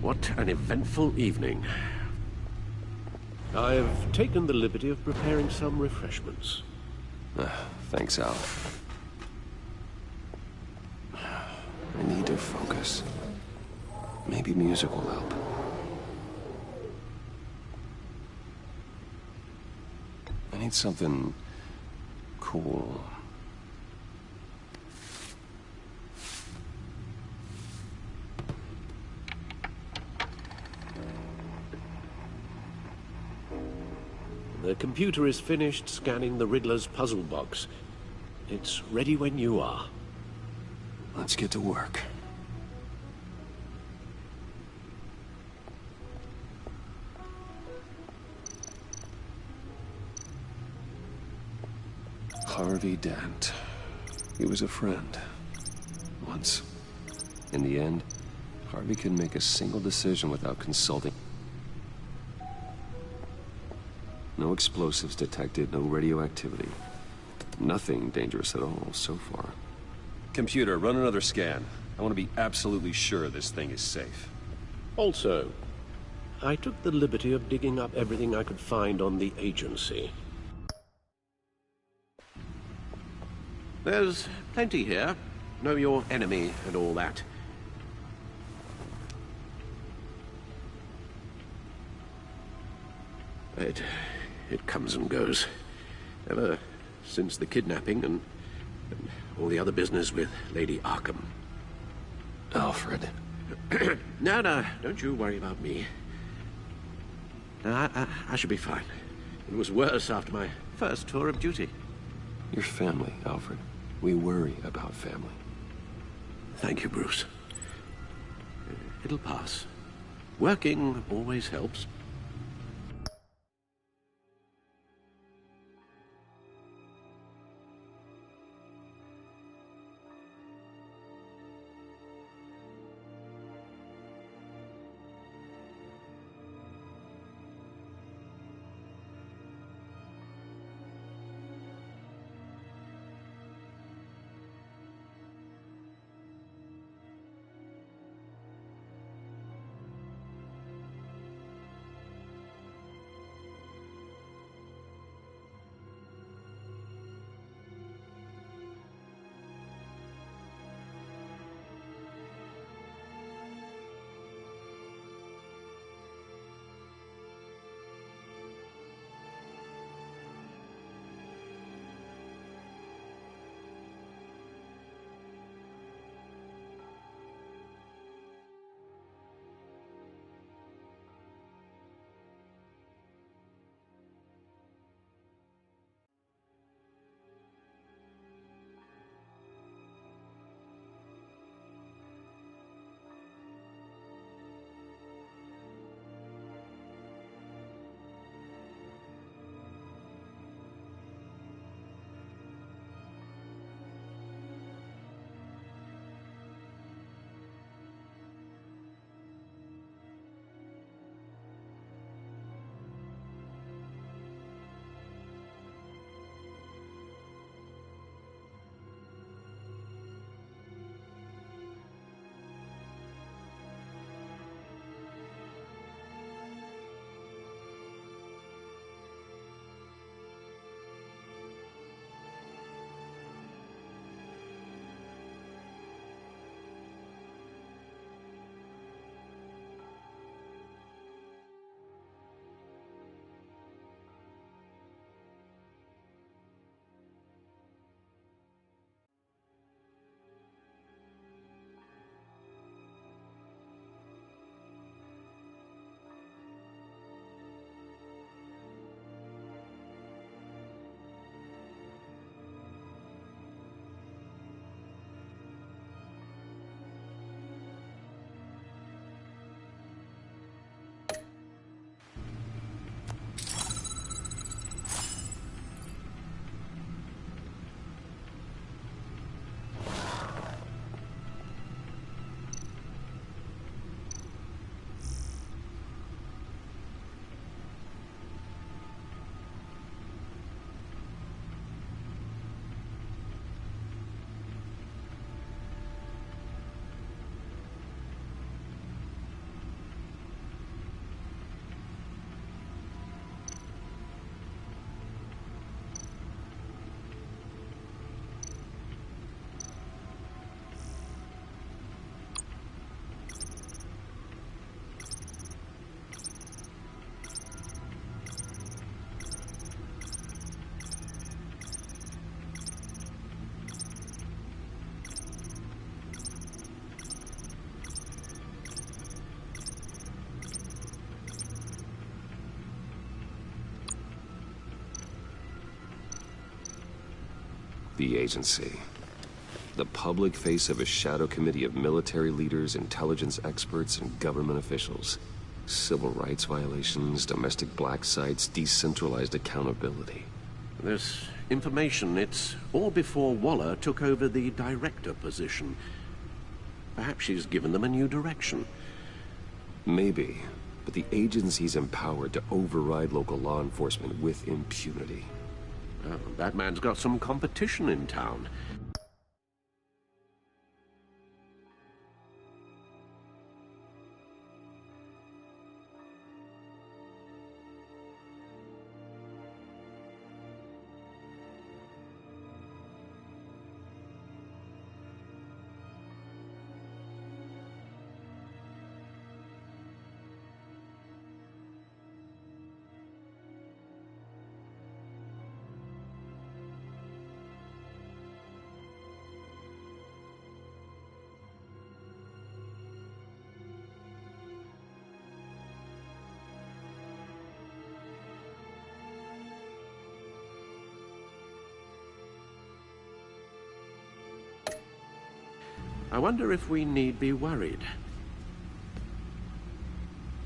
What an eventful evening. I've taken the liberty of preparing some refreshments. Thanks, Al. I need to focus. Maybe music will help. I need something cool. The computer is finished scanning the Riddler's puzzle box. It's ready when you are. Let's get to work. Harvey Dent. He was a friend. Once. In the end, Harvey couldn't make a single decision without consulting. No explosives detected, no radioactivity. Nothing dangerous at all so far. Computer, run another scan. I want to be absolutely sure this thing is safe. Also, I took the liberty of digging up everything I could find on the agency. There's plenty here. Know your enemy and all that. It comes and goes. Ever since the kidnapping and all the other business with Lady Arkham. Alfred. No, don't you worry about me. No, I should be fine. It was worse after my first tour of duty. Your family, Alfred. We worry about family. Thank you, Bruce. It'll pass. Working always helps. The agency. The public face of a shadow committee of military leaders, intelligence experts, and government officials. Civil rights violations, domestic black sites, decentralized accountability. This information, it's all before Waller took over the director position. Perhaps she's given them a new direction. Maybe, but the agency's empowered to override local law enforcement with impunity. Oh, Batman's got some competition in town. I wonder if we need be worried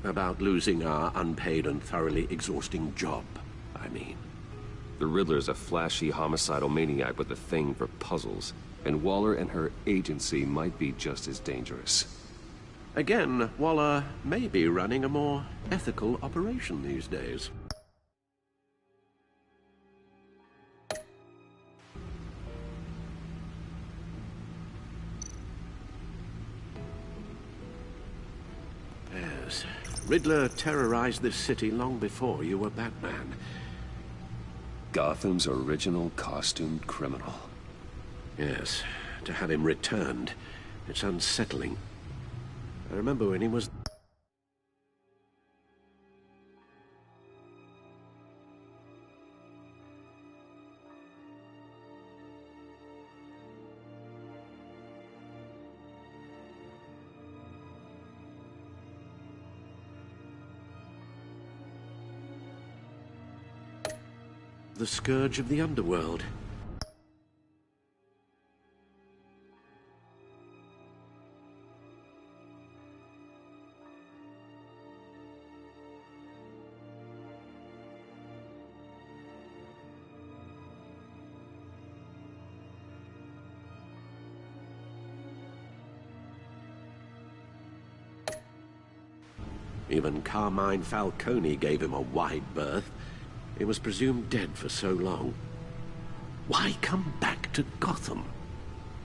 about losing our unpaid and thoroughly exhausting job, I mean. The Riddler's a flashy homicidal maniac with a thing for puzzles, and Waller and her agency might be just as dangerous. Again, Waller may be running a more ethical operation these days. Yes, Riddler terrorized this city long before you were Batman. Gotham's original costumed criminal. Yes, to have him returned, it's unsettling. I remember when he was... the scourge of the underworld. Even Carmine Falcone gave him a wide berth. He was presumed dead for so long. Why come back to Gotham?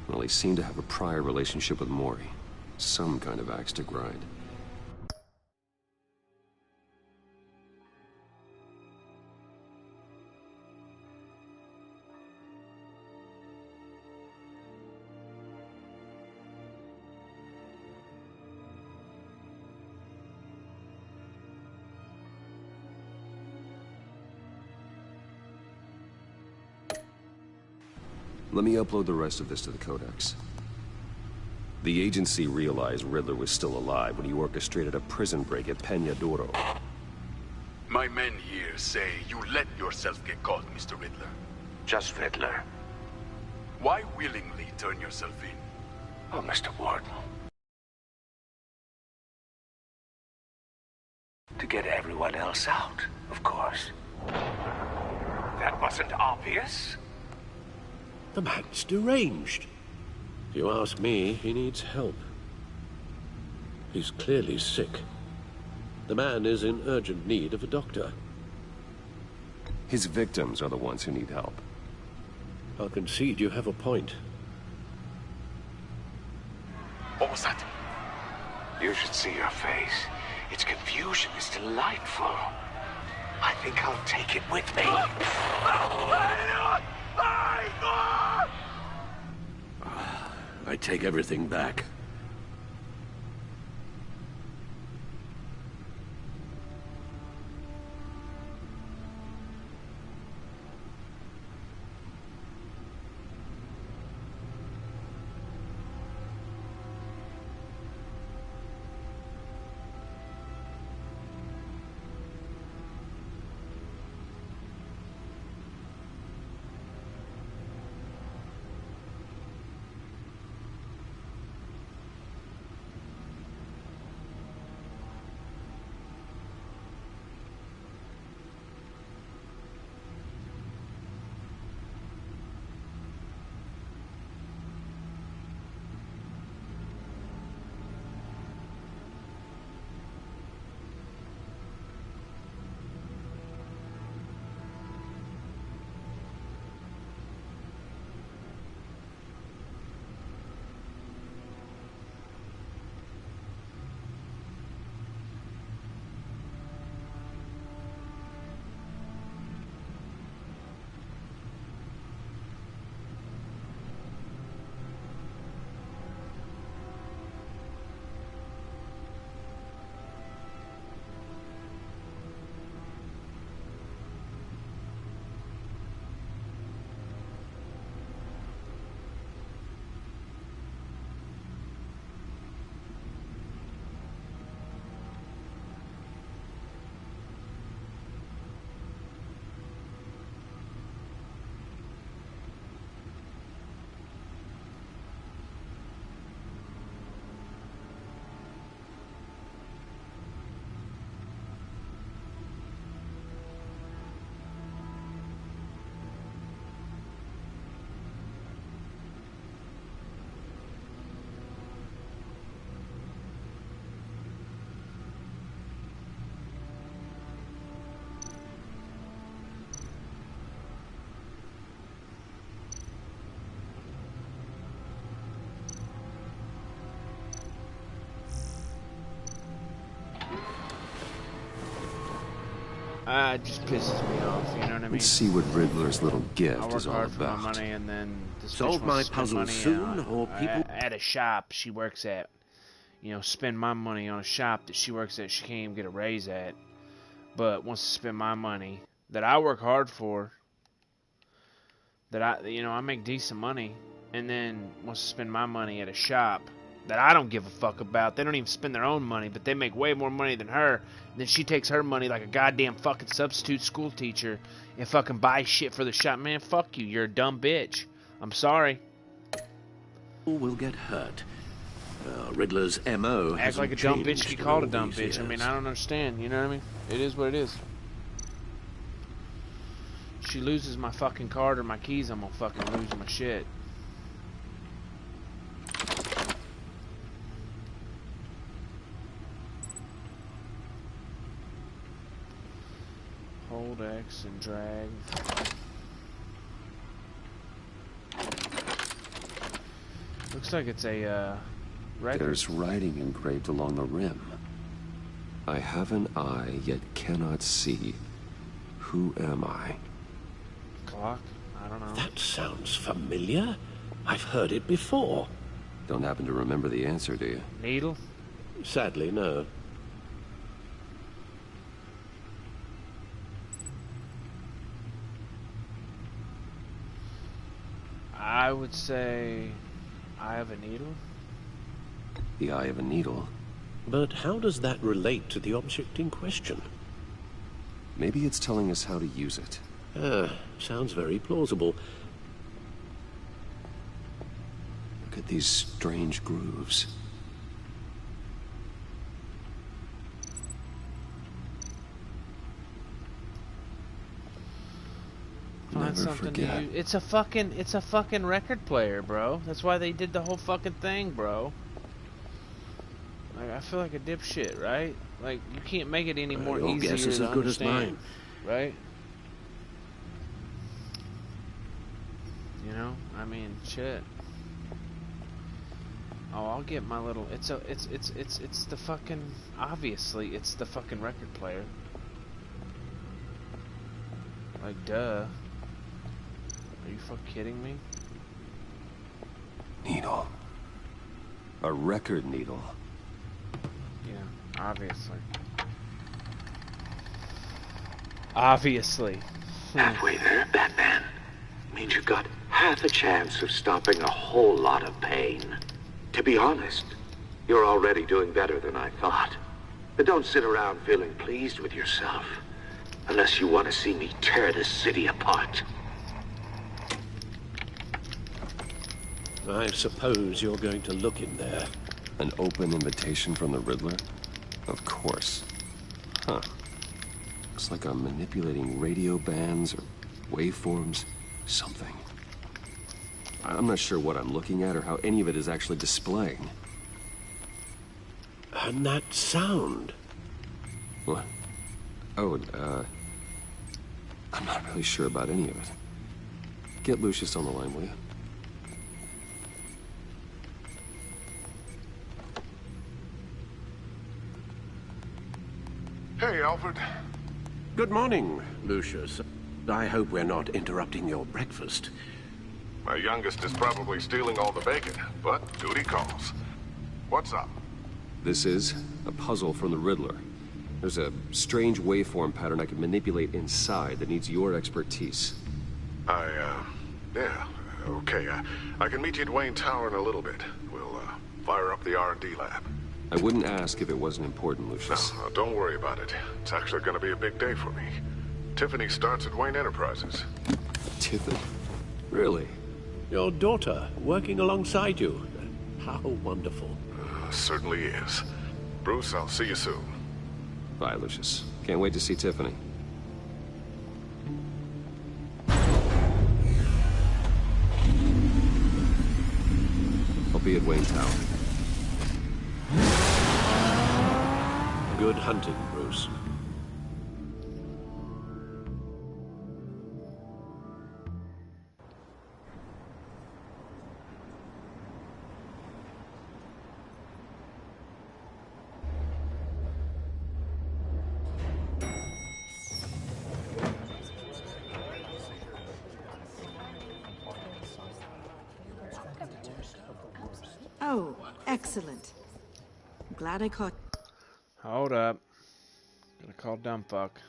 Well, he seemed to have a prior relationship with Mori. Some kind of axe to grind. Let me upload the rest of this to the Codex. The agency realized Riddler was still alive when he orchestrated a prison break at Peña My men here say you let yourself get caught, Mr. Riddler. Just Riddler. Why willingly turn yourself in? Oh, Mr. Warden. To get everyone else out, of course. That wasn't obvious. The man's deranged. If you ask me, he needs help. He's clearly sick. The man is in urgent need of a doctor. His victims are the ones who need help. I'll concede you have a point. What was that? You should see your face. Its confusion is delightful. I think I'll take it with me. I take everything back. It just pisses me off, you know what I mean? Let's see what Riddler's little I gift work is all hard for my about. money, and then this Solve bitch my wants to spend puzzle money soon, or people... at a shop she works at. You know, spend my money on a shop that she works at she can't even get a raise at. But wants to spend my money that I work hard for, that I make decent money, and then wants to spend my money at a shop that I don't give a fuck about. They don't even spend their own money, but they make way more money than her. And then she takes her money like a goddamn fucking substitute school teacher and fucking buys shit for the shop. Man, fuck you. You're a dumb bitch. I'm sorry. will get hurt. Riddler's M.O. Act like a dumb bitch to be called a dumb bitch. I mean, I don't understand. You know what I mean? It is what it is. She loses my fucking card or my keys, I'm gonna fucking lose my shit. Hold X and drag. Looks like it's a record. There's writing engraved along the rim. I have an eye, yet cannot see. Who am I? Clock? I don't know. That sounds familiar. I've heard it before. Don't happen to remember the answer, do you? Needle? Sadly, no. I would say Eye of a Needle. The eye of a needle. But how does that relate to the object in question? Maybe it's telling us how to use it. Sounds very plausible. Look at these strange grooves. Find Never something forget. to use. It's a fucking record player, bro. That's why they did the whole fucking thing, bro. Like, I feel like a dipshit, right? Like, you can't make it any more Your easier guess is to as good as understand, mine. right? You know, I mean, shit. Oh, I'll get my little. It's the fucking. Obviously, it's the fucking record player. Like, duh. Are you fucking kidding me? Needle. A record needle. Yeah, obviously. Obviously. Halfway there, Batman. Means you've got half a chance of stopping a whole lot of pain. To be honest, you're already doing better than I thought. But don't sit around feeling pleased with yourself. Unless you want to see me tear this city apart. I suppose you're going to look in there. An open invitation from the Riddler? Of course. Huh. Looks like I'm manipulating radio bands or waveforms. Something. I'm not sure what I'm looking at or how any of it is actually displaying. And that sound. What? Oh, I'm not really sure about any of it. Get Lucius on the line, will you? Hey, Alfred. Good morning, Lucius. I hope we're not interrupting your breakfast. My youngest is probably stealing all the bacon, but duty calls. What's up? This is a puzzle from the Riddler. There's a strange waveform pattern I can manipulate inside that needs your expertise. Yeah, okay. I can meet you at Wayne Tower in a little bit. We'll, fire up the R&D lab. I wouldn't ask if it wasn't important, Lucius. No, don't worry about it. It's actually gonna be a big day for me. Tiffany starts at Wayne Enterprises. Tiffany? Really? Your daughter working alongside you. How wonderful. Certainly is. Bruce, I'll see you soon. Bye, Lucius. Can't wait to see Tiffany. I'll be at Wayne Tower. Good hunting, Bruce. excellent. I'm glad I caught... Hold up. Gonna call dumb fuck.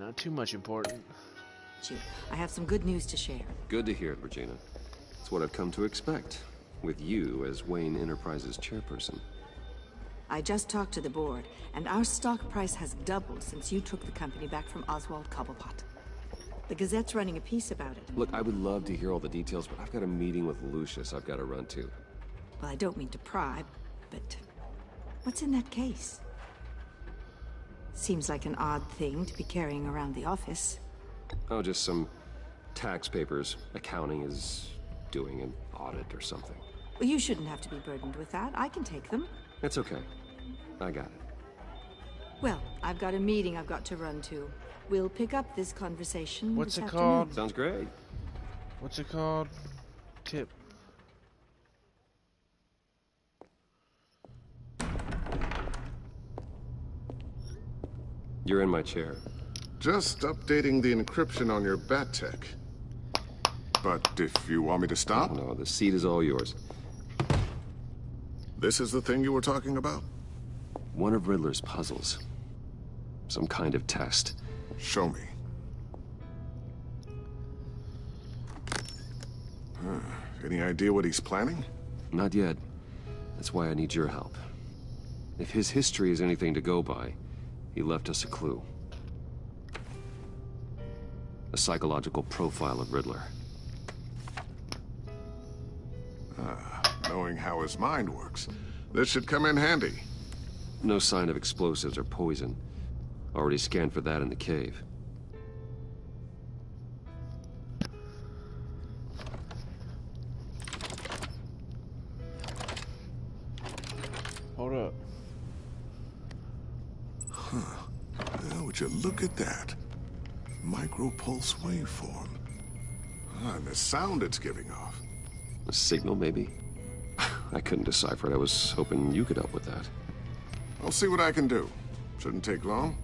not too much important. I have some good news to share. Good to hear it, Regina. It's what I've come to expect, with you as Wayne Enterprises chairperson. I just talked to the board, and our stock price has doubled since you took the company back from Oswald Cobblepot. The Gazette's running a piece about it. Look, I would love to hear all the details, but I've got a meeting with Lucius I've got to run to. Well, I don't mean to pry, but what's in that case? Seems like an odd thing to be carrying around the office. Oh, just some tax papers. Accounting is doing an audit or something. Well, you shouldn't have to be burdened with that. I can take them. It's okay. I got it. Well, I've got a meeting I've got to run to. We'll pick up this conversation What's this it afternoon. called? Sounds great. What's it called? Tip. You're in my chair. Just updating the encryption on your bat tech. But if you want me to stop, No, the seat is all yours. this is the thing you were talking about? One of Riddler's puzzles. Some kind of test. Show me. Any idea what he's planning? Not yet. That's why I need your help. If his history is anything to go by, he left us a clue. A psychological profile of Riddler. Knowing how his mind works, this should come in handy. No sign of explosives or poison. Already scanned for that in the cave. Hold up. Well, would you look at that? Micropulse waveform. And the sound it's giving off. A signal, maybe? I couldn't decipher it. I was hoping you could help with that. I'll see what I can do. Shouldn't take long.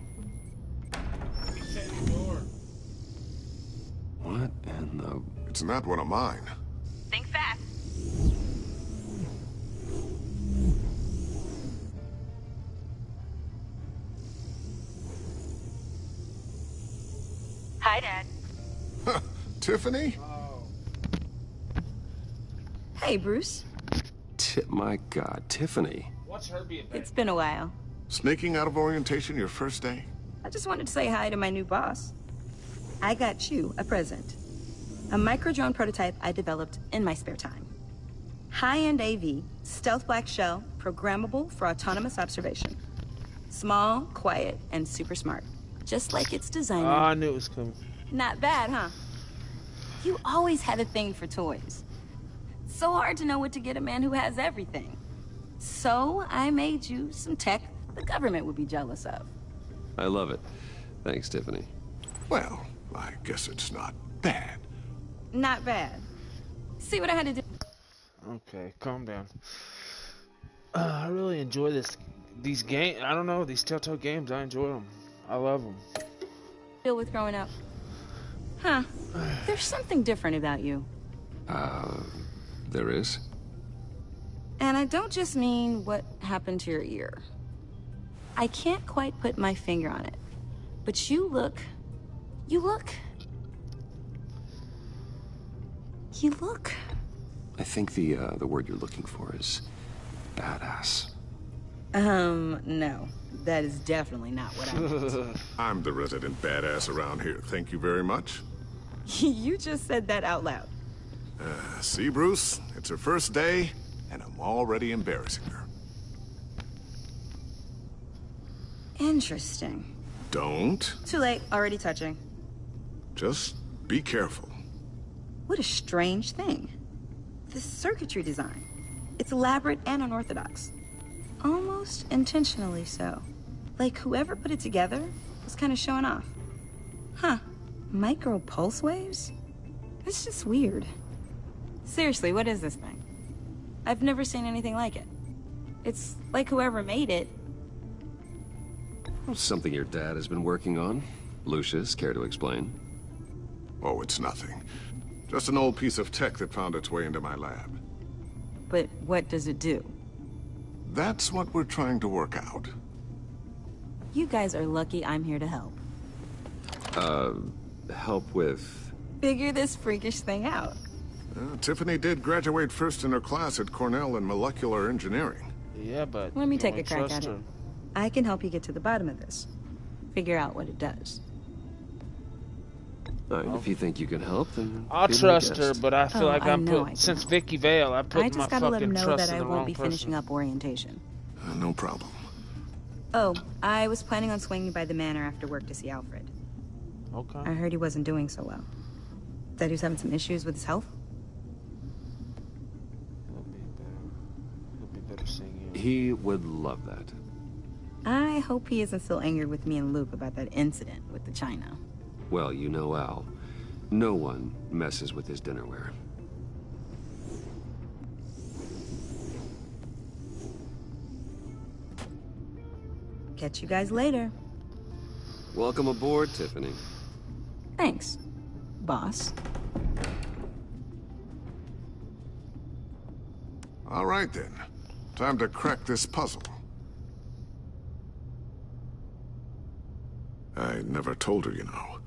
What in the... It's not one of mine. Think fast. Hi, Dad. Tiffany? Hey, Bruce. My God, Tiffany. What's her being? It's been a while. Sneaking out of orientation your first day? I just wanted to say hi to my new boss. I got you a present. A micro-drone prototype I developed in my spare time. High-end AV, stealth black shell, programmable for autonomous observation. Small, quiet, and super smart. Just like its designer. I knew it was coming. Not bad, huh? You always had a thing for toys. So hard to know what to get a man who has everything. So I made you some tech the government would be jealous of. I love it. Thanks, Tiffany. Well, I guess it's not bad. Not bad. See what I had to do? Okay, calm down. I really enjoy these games. I don't know, these Telltale games. I enjoy them. I love them. Deal with growing up. Huh. There's something different about you. There is? And I don't just mean what happened to your ear. I can't quite put my finger on it. But you look... I think the word you're looking for is badass. No. That is definitely not what I meant. I'm the resident badass around here. Thank you very much. You just said that out loud. See, Bruce? It's her first day, and I'm already embarrassing her. Interesting. Don't. Too late. Already touching. Just be careful. What a strange thing. This circuitry design. It's elaborate and unorthodox. Almost intentionally so. Like whoever put it together was kind of showing off. Huh. Micro pulse waves? It's just weird. Seriously, what is this thing? I've never seen anything like it. It's like whoever made it. Something your dad has been working on. Lucius, care to explain? Oh, it's nothing. Just an old piece of tech that found its way into my lab. But what does it do? That's what we're trying to work out. You guys are lucky I'm here to help. Help with... Figure this freakish thing out. Tiffany did graduate first in her class at Cornell in molecular engineering. Yeah, but Let me you take a won't crack trust at it. her. I can help you get to the bottom of this. Figure out what it does. All right, if you think you can help, then... I'll be my trust her, guest. but I feel like I I'm know I put can since help. Vicky Vale, I put I my just gotta let him fucking know trust that in I the won't wrong be person. finishing up orientation. No problem. Oh, I was planning on swinging by the manor after work to see Alfred. Okay. I heard he wasn't doing so well. That he was having some issues with his health? It'll be better seeing you. He would love that. I hope he isn't still angered with me and Luke about that incident with the china. Well, you know Al. No one messes with his dinnerware. Catch you guys later. Welcome aboard, Tiffany. Thanks, boss. All right, then. Time to crack this puzzle. I never told her, you know.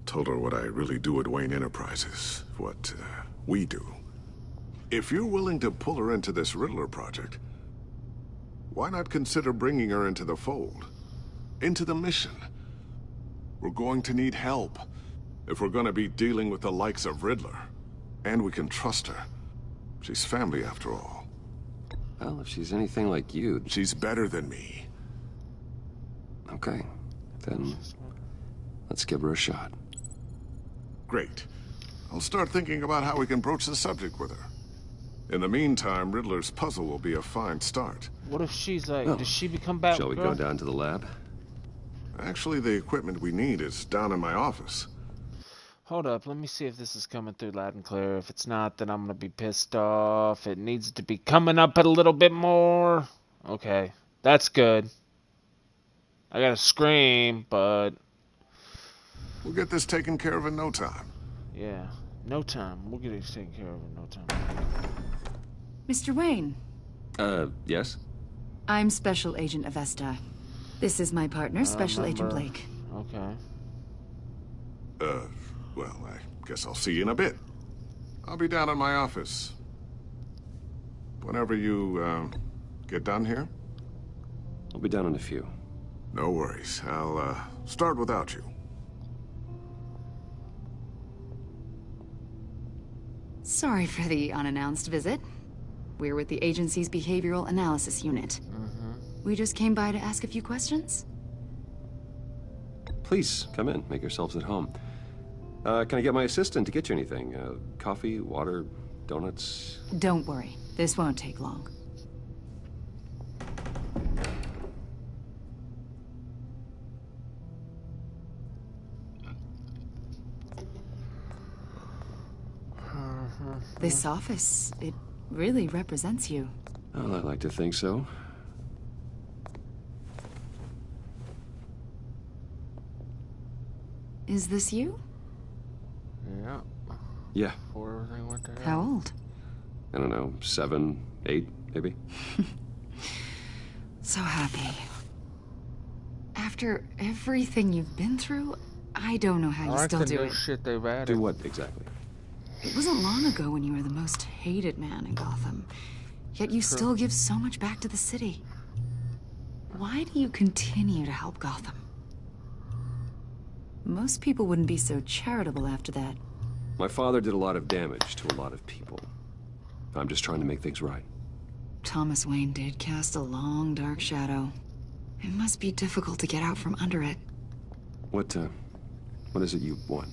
Told her what I really do at Wayne Enterprises. What, we do. If you're willing to pull her into this Riddler project, why not consider bringing her into the fold? Into the mission? We're going to need help if we're gonna be dealing with the likes of Riddler. And we can trust her. She's family after all. Well, if she's anything like you... She's better than me. Okay, then let's give her a shot. Great. I'll start thinking about how we can broach the subject with her. In the meantime, Riddler's puzzle will be a fine start. What if she's like, Oh. does she become Batgirl? Shall we go down to the lab? Actually, the equipment we need is down in my office. Hold up, let me see if this is coming through loud and clear. If it's not, then I'm gonna be pissed off. It needs to be coming up a little bit more. Okay, that's good. I gotta scream, but We'll get this taken care of in no time. yeah, no time. We'll get it taken care of in no time. Mr. Wayne, Yes? I'm Special Agent Avesta. This is my partner, Special Agent remember. Blake. Okay. Well, I guess I'll see you in a bit. I'll be down in my office. Whenever you, get done here? I'll be down in a few. No worries. I'll, start without you. Sorry for the unannounced visit. We're with the agency's Behavioral Analysis Unit. We just came by to ask a few questions. Please, come in. Make yourselves at home. Can I get my assistant to get you anything? Coffee, water, donuts? Don't worry, this won't take long. This office, it really represents you. Well, I like to think so. Is this you? Yeah. Yeah. Before everything went to hell. How old? I don't know, 7, 8, maybe? So happy. After everything you've been through, I don't know how I you like still the do new it. shit they've added. Do what, exactly? It wasn't long ago when you were the most hated man in Gotham. Yet you still give so much back to the city. Why do you continue to help Gotham? Most people wouldn't be so charitable after that. My father did a lot of damage to a lot of people. I'm just trying to make things right. Thomas Wayne did cast a long, dark shadow. It must be difficult to get out from under it. What is it you want?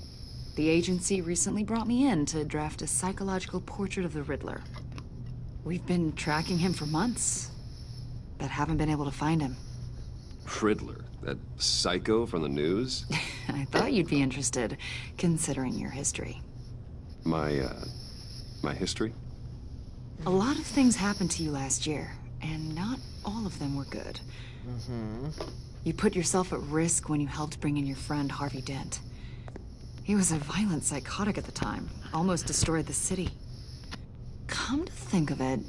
The agency recently brought me in to draft a psychological portrait of the Riddler. We've been tracking him for months, but haven't been able to find him. Riddler? That psycho from the news? I thought you'd be interested, considering your history. My history? A lot of things happened to you last year, and not all of them were good. You put yourself at risk when you helped bring in your friend Harvey Dent. He was a violent psychotic at the time, almost destroyed the city. Come to think of it,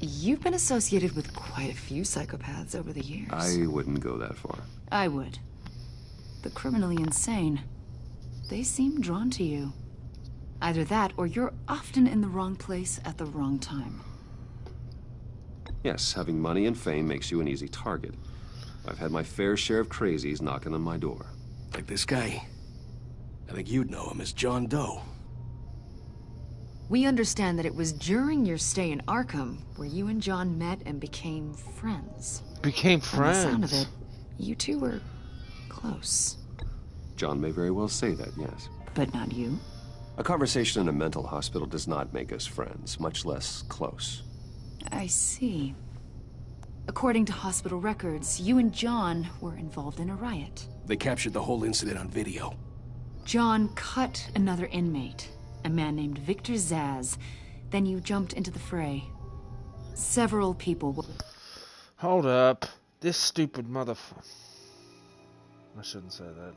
you've been associated with quite a few psychopaths over the years. I wouldn't go that far. I would. The criminally insane. they seem drawn to you. Either that, or you're often in the wrong place at the wrong time. Yes, having money and fame makes you an easy target. I've had my fair share of crazies knocking on my door. Like this guy. I think you'd know him as John Doe. We understand that it was during your stay in Arkham where you and John met and became friends. Became friends? From the sound of it, you two were close. John may very well say that, yes. But not you? A conversation in a mental hospital does not make us friends, much less close. I see. According to hospital records, you and John were involved in a riot. They captured the whole incident on video. John cut another inmate, a man named Victor Zsasz. Then you jumped into the fray. Several people were... Hold up. This stupid motherfucker. I shouldn't say that.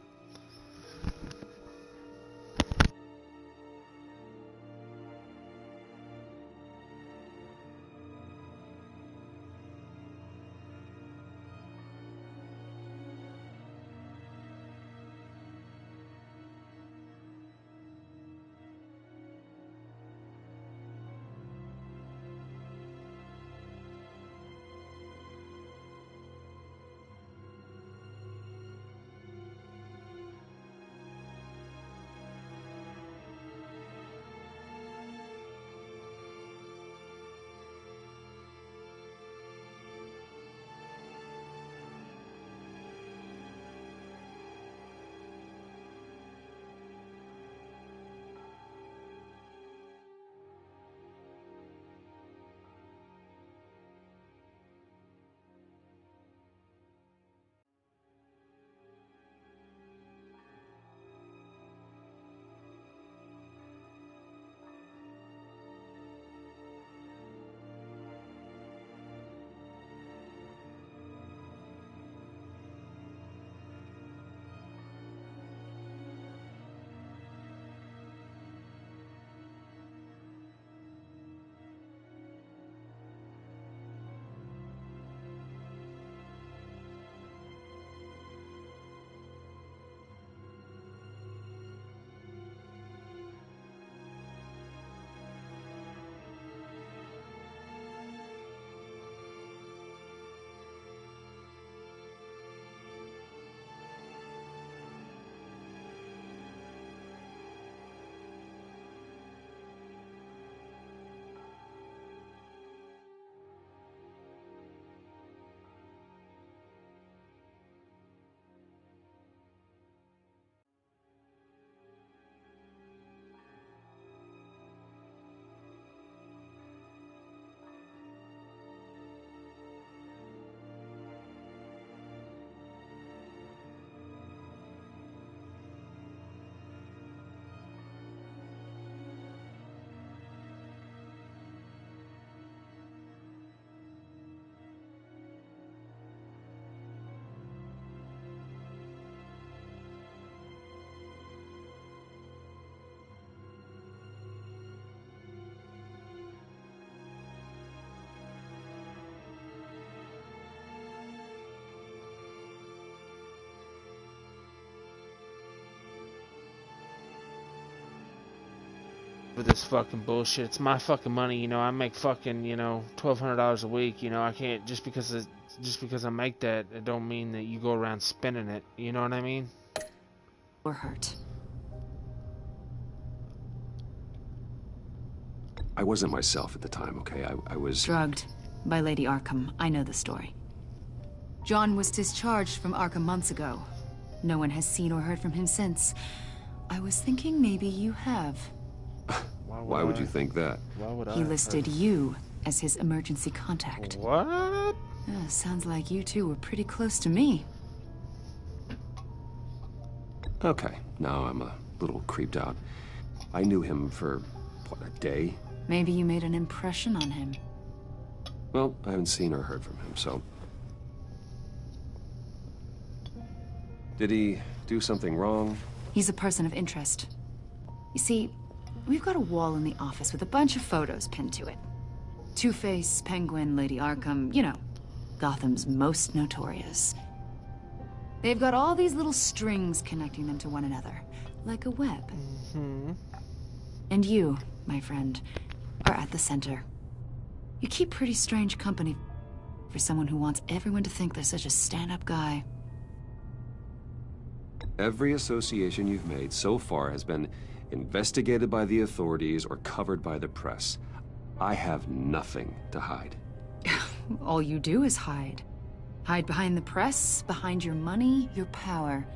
With this fucking bullshit. It's my fucking money, you know. I make fucking, you know, $1,200 a week, you know. I can't just because I make that, it don't mean that you go around spending it. You know what I mean? Or hurt. I wasn't myself at the time, okay? I was... drugged by Lady Arkham. I know the story. John was discharged from Arkham months ago. No one has seen or heard from him since. I was thinking maybe you have. Why would you think that? Why would He listed you as his emergency contact. What? Sounds like you two were pretty close to me. Okay, now I'm a little creeped out. I knew him for, what, a day? Maybe you made an impression on him. Well, I haven't seen or heard from him, so... Did he do something wrong? He's a person of interest. You see, we've got a wall in the office with a bunch of photos pinned to it. Two-Face, Penguin, Lady Arkham, you know, Gotham's most notorious. They've got all these little strings connecting them to one another. like a web. Mm-hmm. And you, my friend, are at the center. You keep pretty strange company for someone who wants everyone to think they're such a stand-up guy. Every association you've made so far has been investigated by the authorities or covered by the press. I have nothing to hide. All you do is hide. Hide behind the press, behind your money, your power.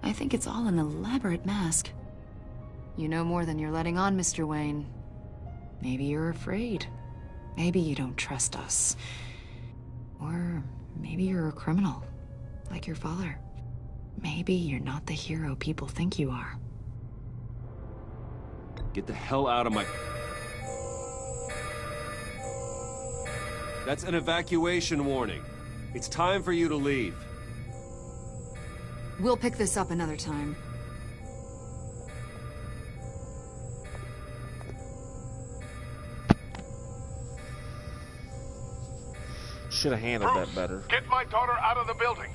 I think it's all an elaborate mask. You know more than you're letting on, Mr. Wayne. Maybe you're afraid. Maybe you don't trust us. Or maybe you're a criminal, like your father. Maybe you're not the hero people think you are. Get the hell out of my... That's an evacuation warning. It's time for you to leave. We'll pick this up another time. Should have handled Bruce, that better. Get my daughter out of the building.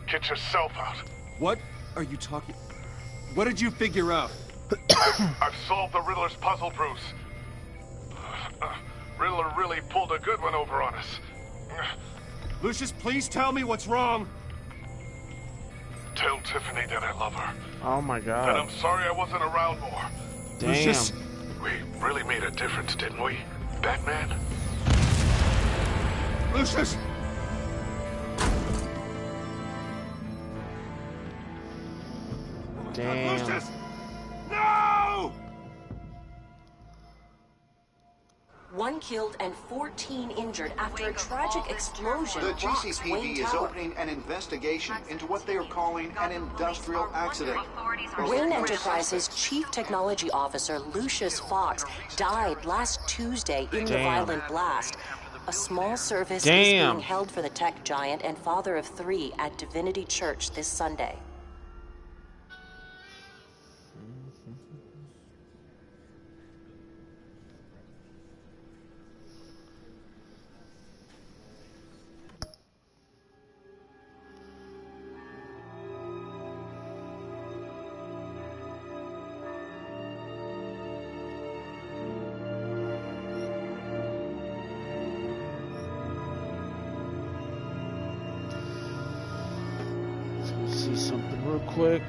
Get yourself out. What are you talking... What did you figure out? I've solved the Riddler's puzzle, Bruce. Riddler really pulled a good one over on us. Lucius, please tell me what's wrong. Tell Tiffany that I love her. Oh my And god. I'm sorry I wasn't around more. Damn. Lucius. We really made a difference, didn't we, Batman? Lucius! Damn. Lucius! No! 1 killed and 14 injured after a tragic explosion The rocks GCPD Wayne is Tower. opening an investigation into what they are calling an industrial accident. Wayne Enterprises Chief Technology Officer Lucius Fox died last Tuesday in the Damn. violent blast. A small service is Damn. being held for the tech giant and father of 3 at Divinity Church this Sunday. Let's see something real quick.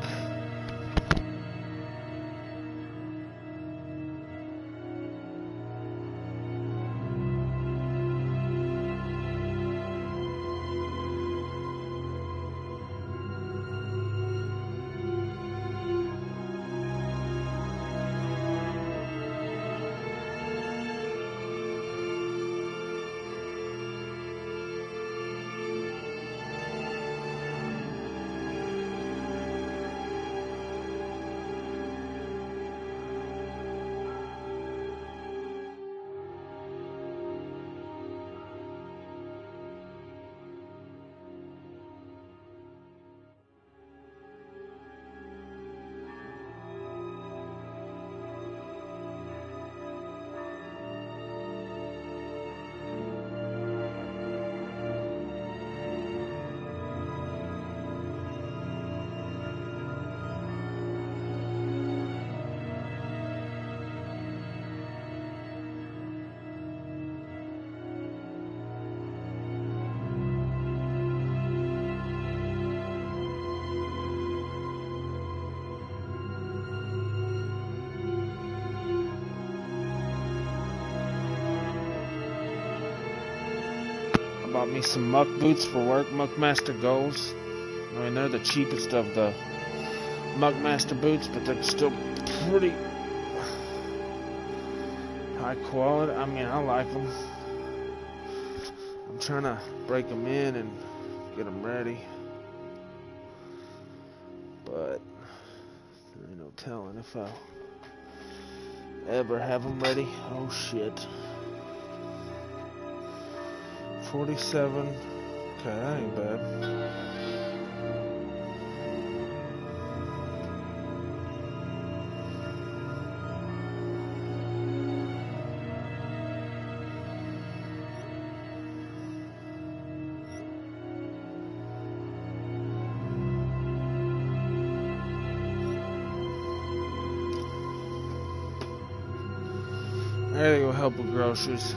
Bought me some muck boots for work, Muckmaster Goals. I mean, they're the cheapest of the Muckmaster boots, but they're still pretty high quality. I mean, I like them. I'm trying to break them in and get them ready. But there ain't no telling if I'll ever have them ready. Oh, shit. 47. Okay, that ain't bad. I gotta go help with groceries.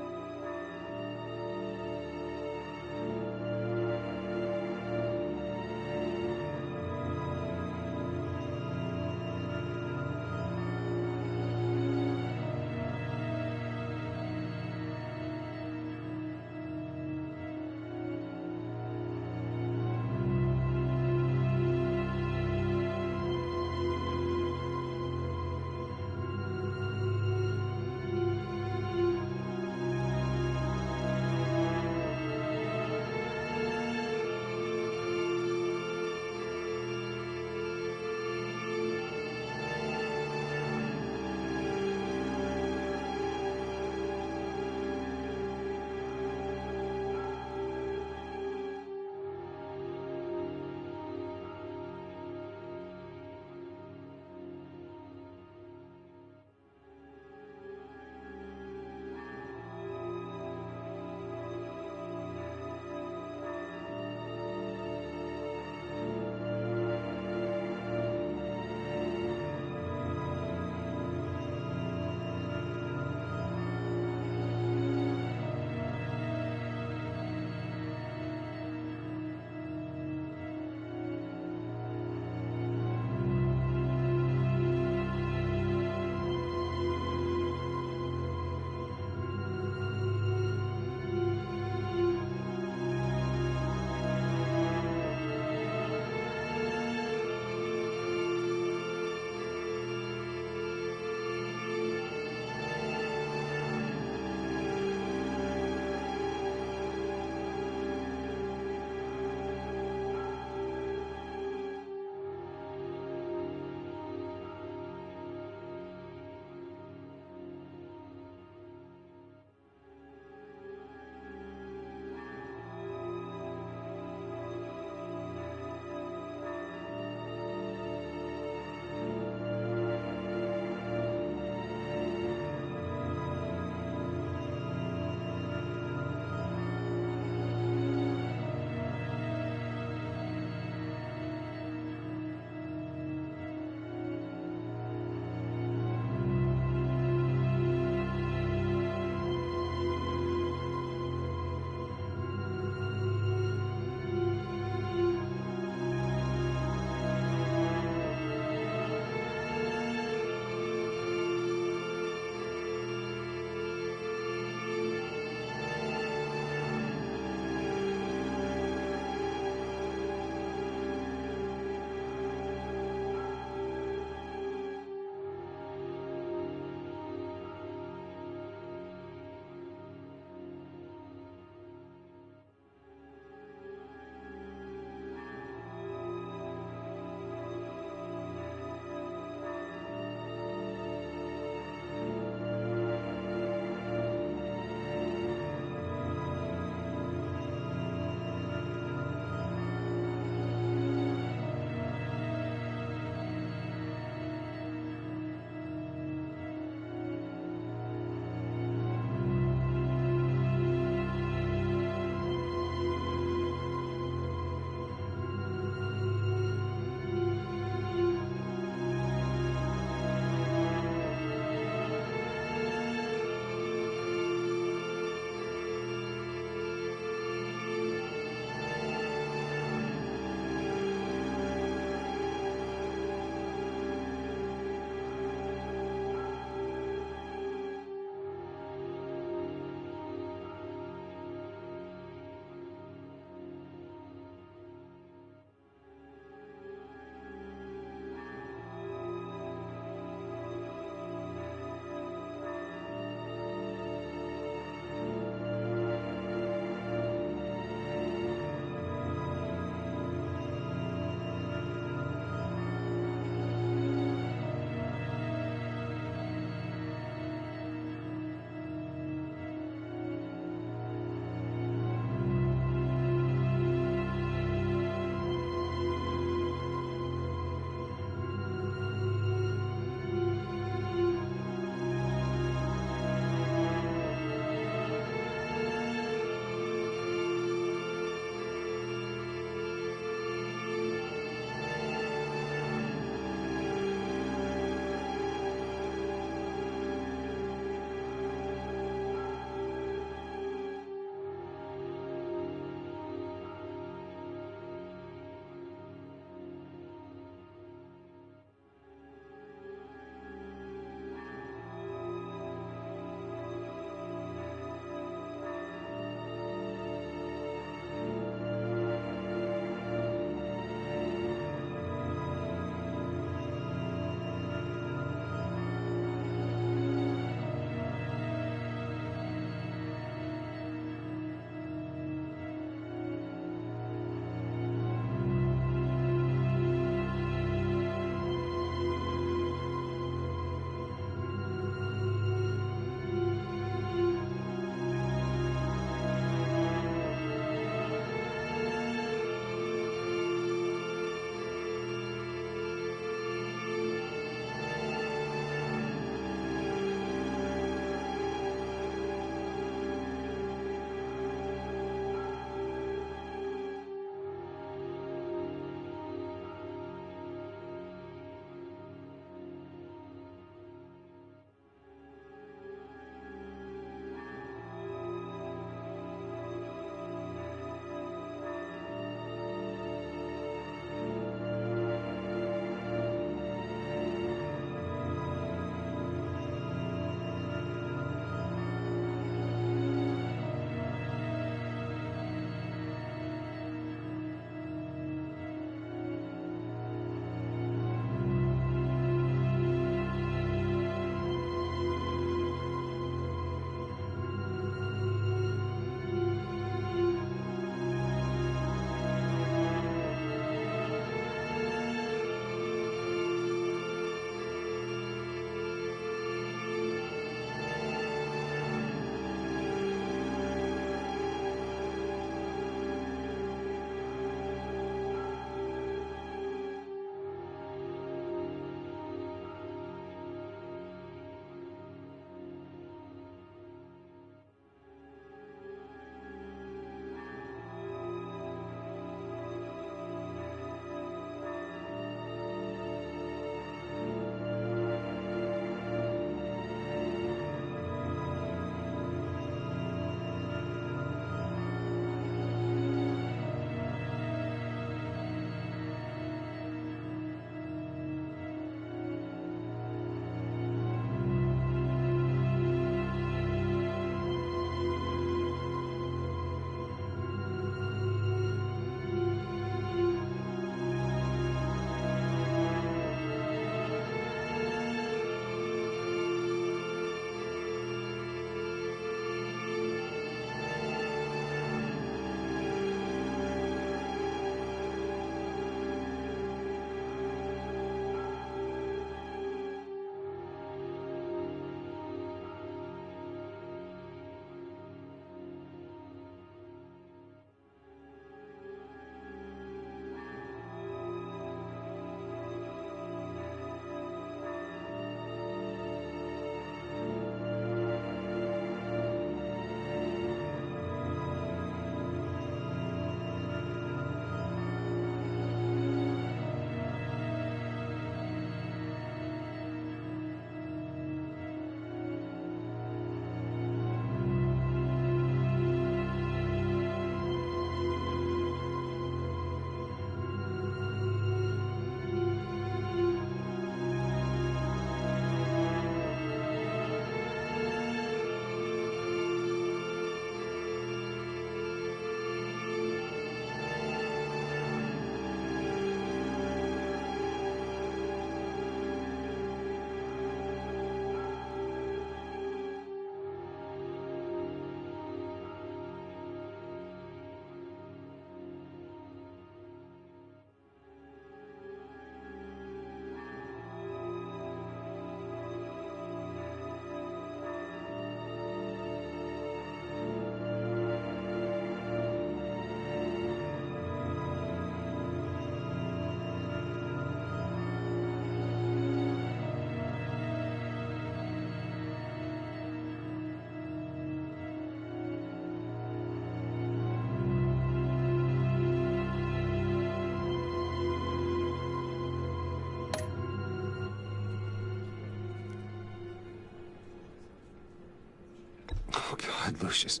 God, Lucius.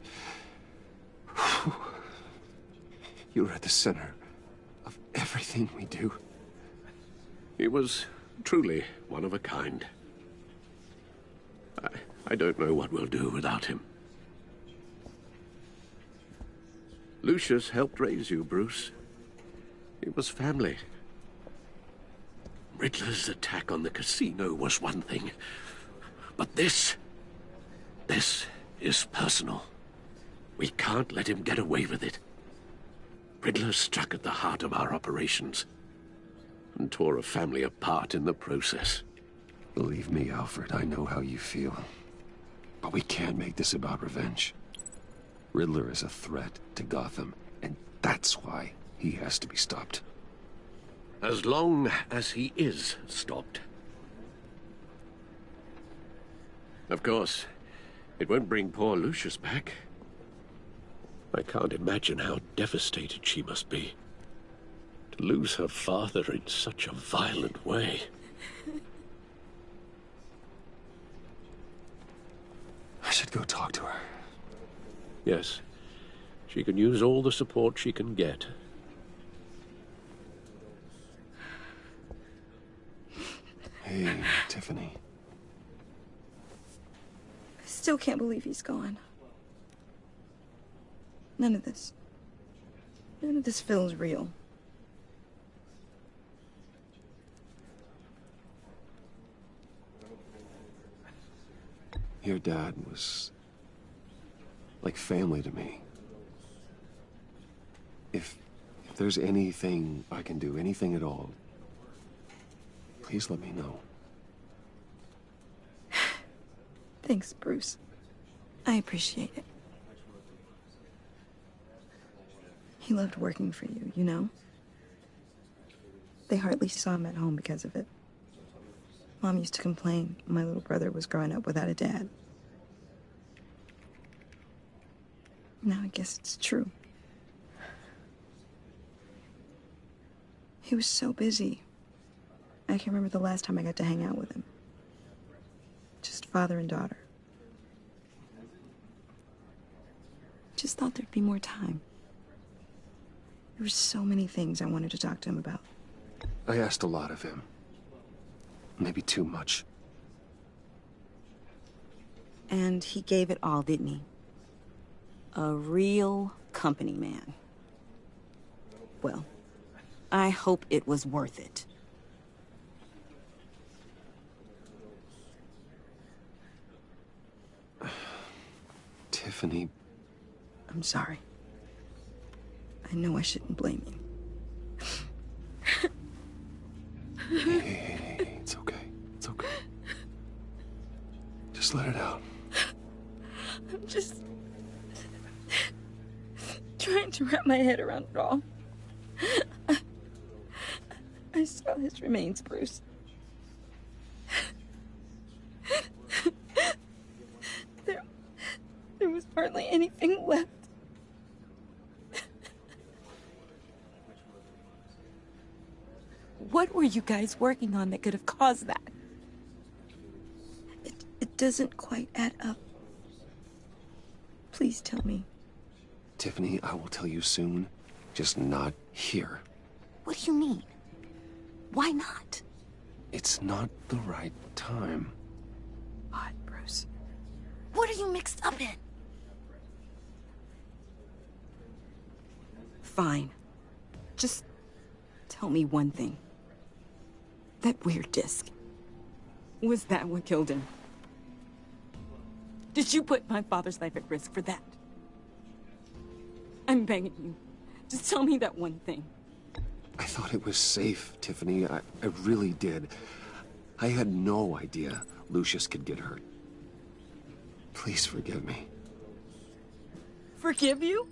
You're at the center of everything we do. He was truly one of a kind. I don't know what we'll do without him. Lucius helped raise you, Bruce. It was family. Riddler's attack on the casino was one thing. But this is personal. We can't let him get away with it. Riddler struck at the heart of our operations and tore a family apart in the process. Believe me, Alfred, I know how you feel. But we can't make this about revenge. Riddler is a threat to Gotham, and that's why he has to be stopped. As long as he is stopped. Of course, it won't bring poor Lucius back. I can't imagine how devastated she must be. To lose her father in such a violent way. I should go talk to her. Yes. She can use all the support she can get. Hey, Tiffany. I still can't believe he's gone. None of this feels real. Your dad was like family to me. If there's anything I can do, anything at all, please let me know. Thanks, Bruce. I appreciate it. He loved working for you, you know? They hardly saw him at home because of it. Mom used to complain my little brother was growing up without a dad. Now I guess it's true. He was so busy. I can't remember the last time I got to hang out with him. Just father and daughter. Just thought there'd be more time. There were so many things I wanted to talk to him about. I asked a lot of him. Maybe too much. And he gave it all, didn't he? A real company man. Well, I hope it was worth it. Tiffany. I'm sorry. I know I shouldn't blame you. Hey, it's okay. It's okay. Just let it out. I'm just trying to wrap my head around it all. I saw his remains, Bruce. There was hardly anything left. What were you guys working on that could have caused that? It doesn't quite add up. Please tell me. Tiffany, I will tell you soon, just not here. What do you mean? Why not? It's not the right time. Odd, Bruce. What are you mixed up in? Fine. Just tell me one thing. That weird disc. Was that what killed him? Did you put my father's life at risk for that? I'm begging you. Just tell me that one thing. I thought it was safe, Tiffany. I really did. I had no idea Lucius could get hurt. Please forgive me. Forgive you?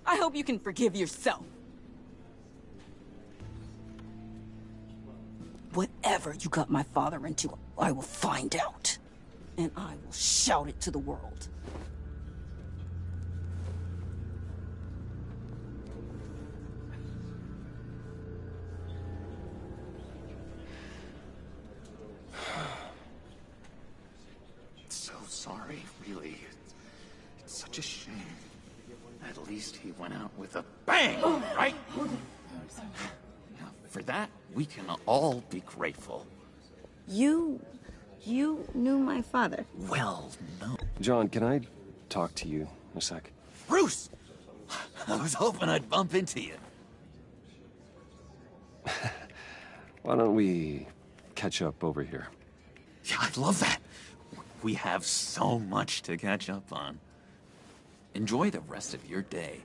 I hope you can forgive yourself. Whatever you got my father into, I will find out. And I will shout it to the world. It's so sorry, really. It's such a shame. At least he went out with a bang, right? Now, for that, we can all be grateful. You knew my father? Well, no. John, can I talk to you a sec? Bruce! I was hoping I'd bump into you. Why don't we catch up over here? Yeah, I'd love that. We have so much to catch up on. Enjoy the rest of your day.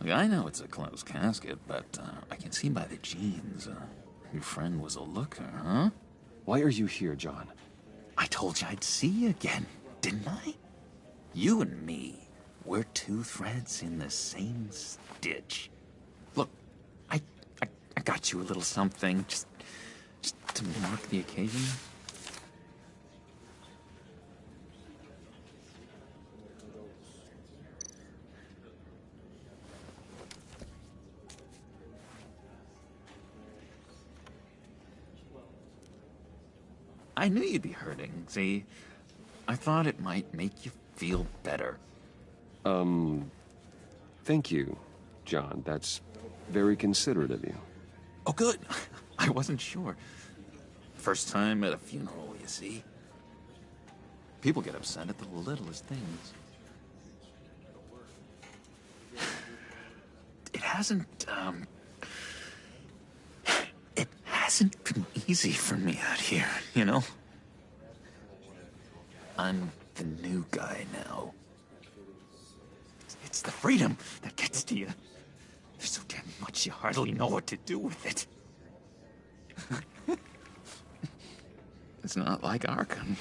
Look, I know it's a closed casket, but I can see by the jeans, your friend was a looker, huh? Why are you here, John? I told you I'd see you again, didn't I? You and me, we're two threads in the same stitch. Look, I got you a little something, just to mark the occasion. I knew you'd be hurting, see? I thought it might make you feel better. Thank you, John. That's very considerate of you. Oh, good. I wasn't sure. First time at a funeral, you see? People get upset at the littlest things. It hasn't been easy for me out here, you know? I'm the new guy now. It's the freedom that gets to you. There's so damn much you hardly know what to do with it. It's not like Arkham.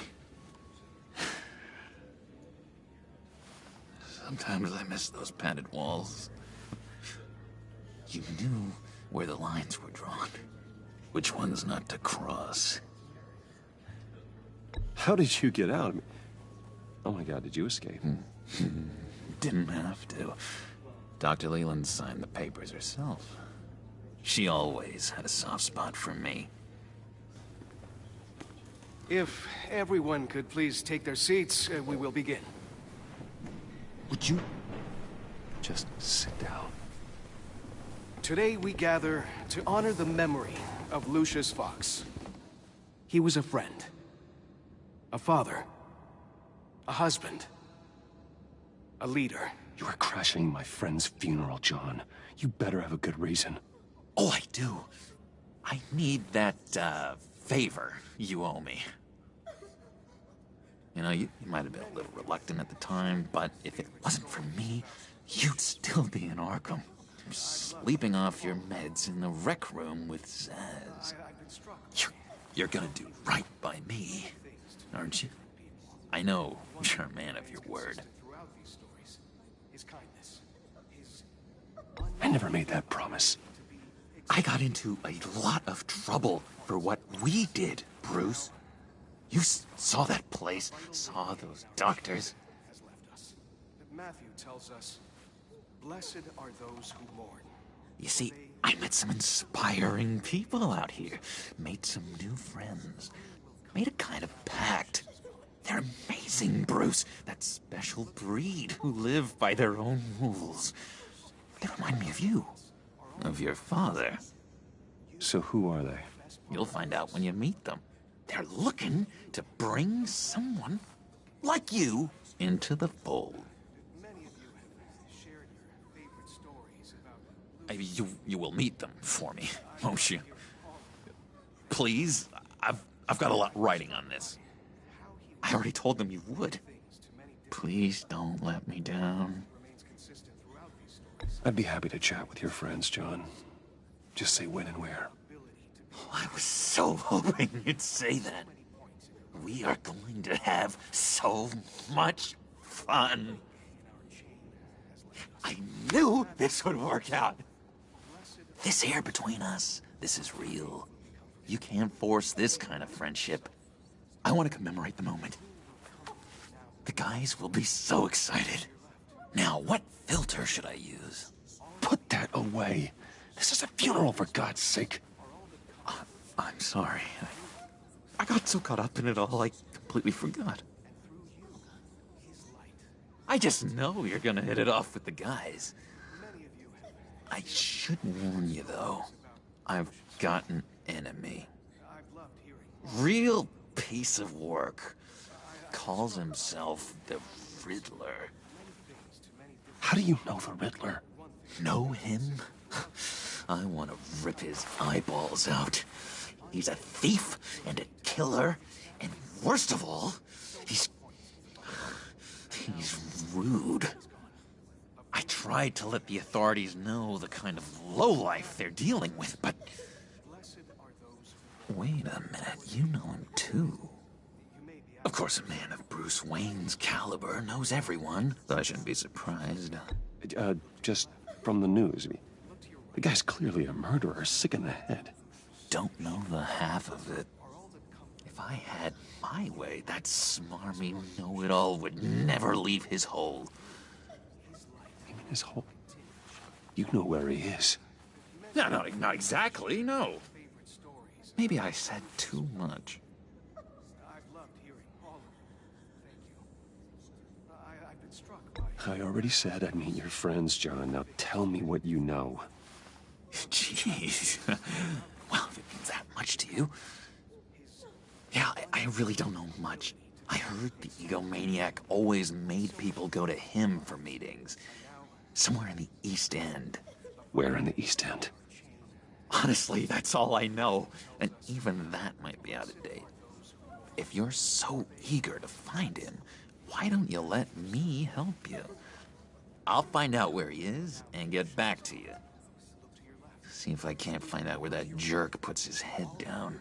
Sometimes I miss those padded walls. You knew where the lines were drawn. Which ones not to cross. How did you get out? Oh my God, did you escape? Didn't have to. Dr. Leland signed the papers herself. She always had a soft spot for me. If everyone could please take their seats, we will begin. Would you just sit down? Today we gather to honor the memory of Lucius Fox. He was a friend, a father, a husband, a leader. You are crashing my friend's funeral, John. You better have a good reason. Oh, I do. I need that, favor you owe me. You know, you might have been a little reluctant at the time, but if it wasn't for me, you'd still be in Arkham. Sleeping off your meds in the rec room with Zsasz. You're gonna do right by me, aren't you? I know you're a man of your word. I never made that promise. I got into a lot of trouble for what we did, Bruce. You saw that place, saw those doctors. Matthew tells us, blessed are those who mourn. You see, I met some inspiring people out here. Made some new friends. Made a kind of pact. They're amazing, Bruce. That special breed who live by their own rules. They remind me of you. Of your father. So who are they? You'll find out when you meet them. They're looking to bring someone like you into the fold. You will meet them for me, won't you? Please, I've got a lot writing on this. I already told them you would. Please don't let me down. I'd be happy to chat with your friends, John. Just say when and where. Oh, I was so hoping you'd say that. We are going to have so much fun. I knew this would work out. This air between us, this is real. You can't force this kind of friendship. I want to commemorate the moment. The guys will be so excited. Now, what filter should I use? Put that away. This is a funeral, for God's sake. I'm sorry. I got so caught up in it all, I completely forgot. I just know you're gonna hit it off with the guys. I should warn you, though. I've got an enemy. Real piece of work. Calls himself the Riddler. How do you know the Riddler? Know him? I want to rip his eyeballs out. He's a thief and a killer, and worst of all, he's rude. I tried to let the authorities know the kind of lowlife they're dealing with, but... Wait a minute, you know him too. Of course, a man of Bruce Wayne's caliber knows everyone, though I shouldn't be surprised. Just from the news. The guy's clearly a murderer, sick in the head. Don't know the half of it. If I had my way, that smarmy know-it-all would never leave his hole. You mean his hole? You know where he is. No, not exactly, no. Maybe I said too much. I already said I'd meet your friends, John. Now tell me what you know. Jeez. Well, if it means that much to you. Yeah, I really don't know much. I heard the egomaniac always made people go to him for meetings. Somewhere in the East End. Where in the East End? Honestly, that's all I know. And even that might be out of date. If you're so eager to find him, why don't you let me help you? I'll find out where he is and get back to you. See if I can't find out where that jerk puts his head down.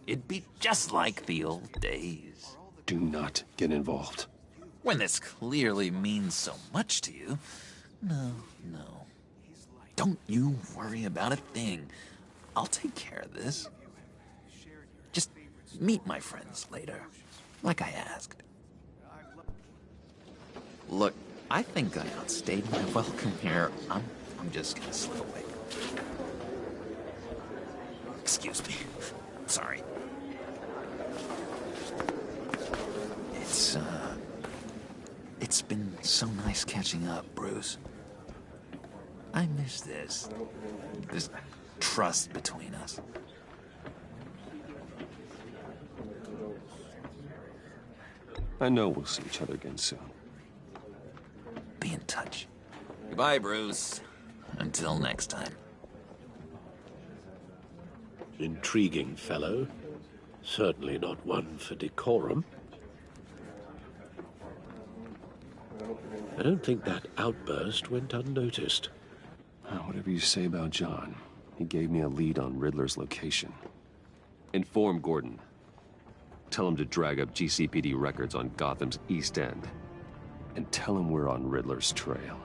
It'd be just like the old days. Do not get involved. When this clearly means so much to you. No. Don't you worry about a thing. I'll take care of this. Just meet my friends later, like I asked. Look, I think I outstayed my welcome here. I'm just gonna slip away. Excuse me. Sorry. It's been so nice catching up, Bruce. I miss this trust between us. I know we'll see each other again soon. Be in touch. Goodbye, Bruce. Until next time. Intriguing fellow. Certainly not one for decorum. I don't think that outburst went unnoticed. Whatever you say about John, he gave me a lead on Riddler's location. Inform Gordon. Tell him to drag up GCPD records on Gotham's East End. And tell him we're on Riddler's trail.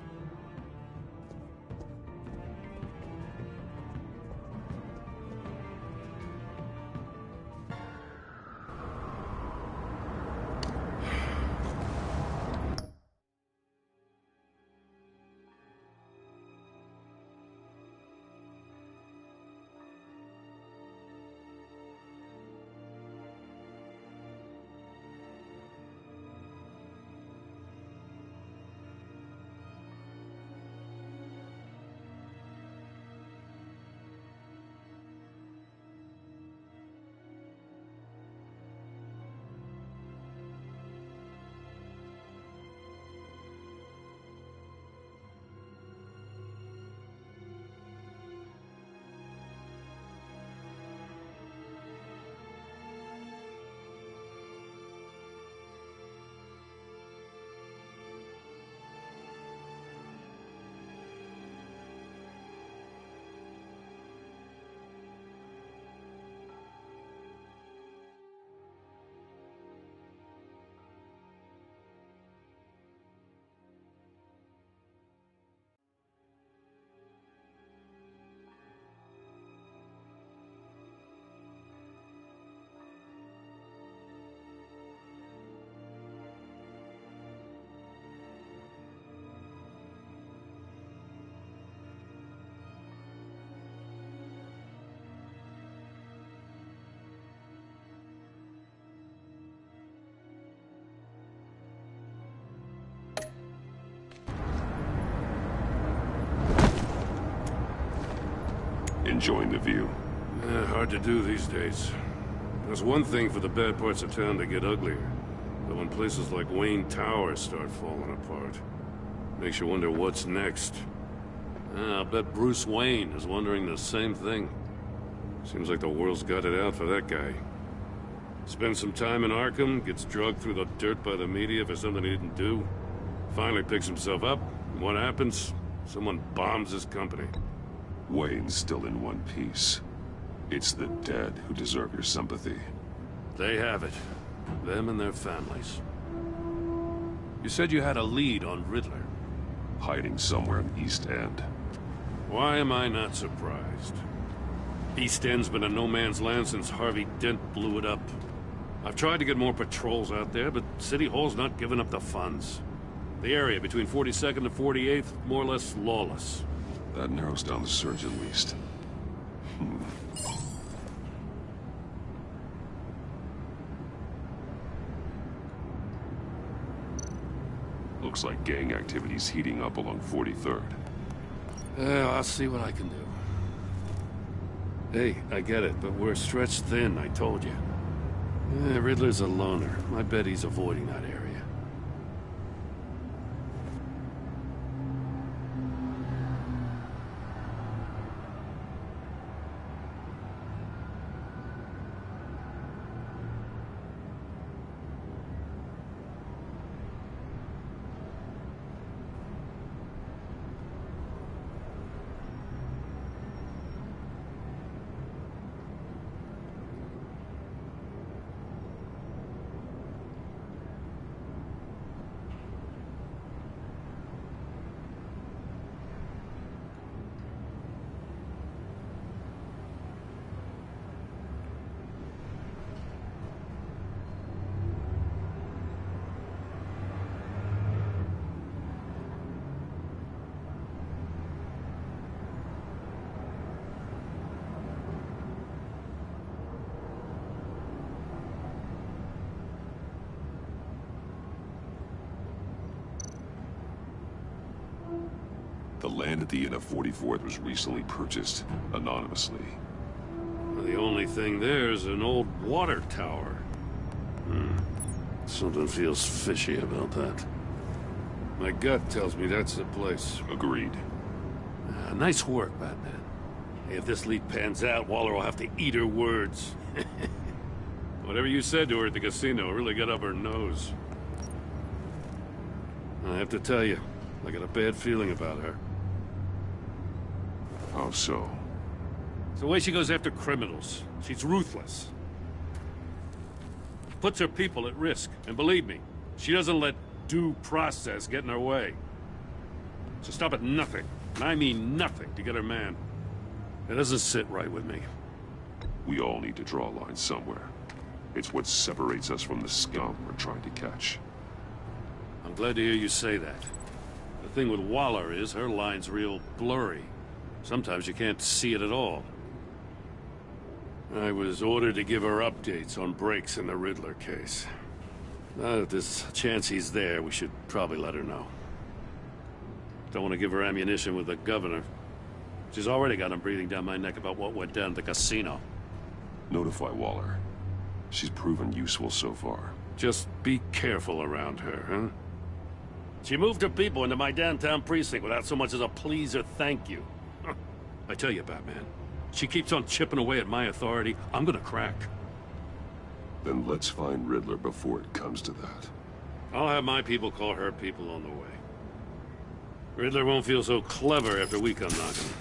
Enjoying the view? Hard to do these days. There's one thing for the bad parts of town to get uglier. But when places like Wayne Tower start falling apart, makes you wonder what's next. I'll bet Bruce Wayne is wondering the same thing. Seems like the world's got it out for that guy. Spends some time in Arkham, gets drugged through the dirt by the media for something he didn't do. Finally picks himself up, and what happens? Someone bombs his company. Wayne's still in one piece. It's the dead who deserve your sympathy. They have it. Them and their families. You said you had a lead on Riddler. Hiding somewhere in East End. Why am I not surprised? East End's been a no-man's land since Harvey Dent blew it up. I've tried to get more patrols out there, but City Hall's not giving up the funds. The area between 42nd and 48th, more or less lawless. That narrows down the search at least. Looks like gang activity's heating up along 43rd. I'll see what I can do. Hey, I get it, but we're stretched thin, I told you. Riddler's a loner. I bet he's avoiding that area. The land at the end of 44th was recently purchased, anonymously. The only thing there is an old water tower. Something feels fishy about that. My gut tells me that's the place. Agreed. Nice work, Batman. Hey, if this lead pans out, Waller will have to eat her words. Whatever you said to her at the casino really got up her nose. I have to tell you, I got a bad feeling about her. How so? It's the way she goes after criminals. She's ruthless. Puts her people at risk. And believe me, she doesn't let due process get in her way. She'll stop at nothing, and I mean nothing, to get her man. It doesn't sit right with me. We all need to draw a line somewhere. It's what separates us from the scum we're trying to catch. I'm glad to hear you say that. The thing with Waller is her line's real blurry. Sometimes you can't see it at all. I was ordered to give her updates on breaks in the Riddler case. Now that there's a chance he's there, we should probably let her know. Don't want to give her ammunition with the governor. She's already got him breathing down my neck about what went down at the casino. Notify Waller. She's proven useful so far. Just be careful around her, huh? She moved her people into my downtown precinct without so much as a please or thank you. I tell you, Batman, she keeps on chipping away at my authority, I'm gonna crack. Then let's find Riddler before it comes to that. I'll have my people call her people on the way. Riddler won't feel so clever after we come knocking.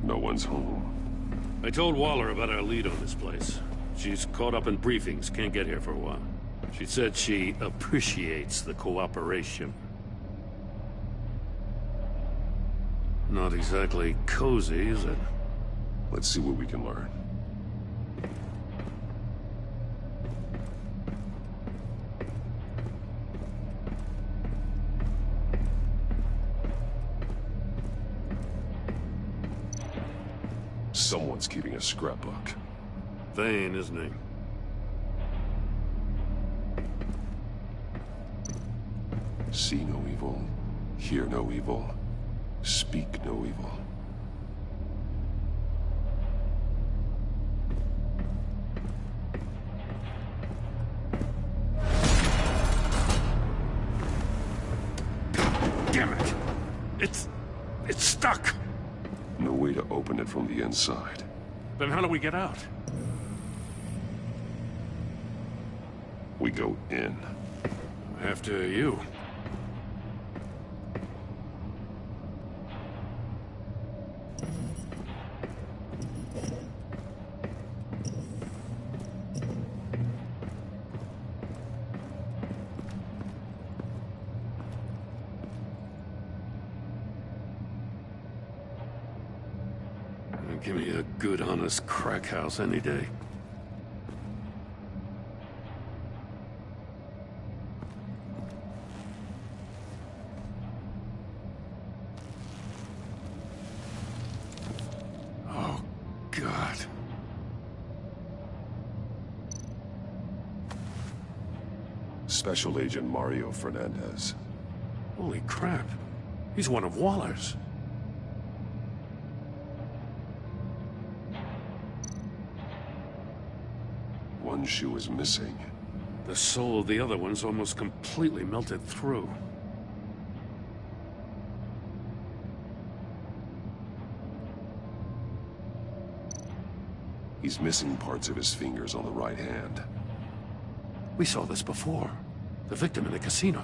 No one's home. I told Waller about our lead on this place. She's caught up in briefings, can't get here for a while. She said she appreciates the cooperation. not exactly cozy, is it? Let's see what we can learn. Someone's keeping a scrapbook. Vane, isn't he? See no evil, hear no evil, speak no evil. Damn it! It's stuck! No way to open it from the inside. Then how do we get out? We go in. After you. Give me a good, honest crack house any day. Oh, God. Special Agent Mario Fernandez. Holy crap. He's one of Waller's. One shoe is missing. The soul of the other one's almost completely melted through. He's missing parts of his fingers on the right hand. We saw this before. The victim in the casino.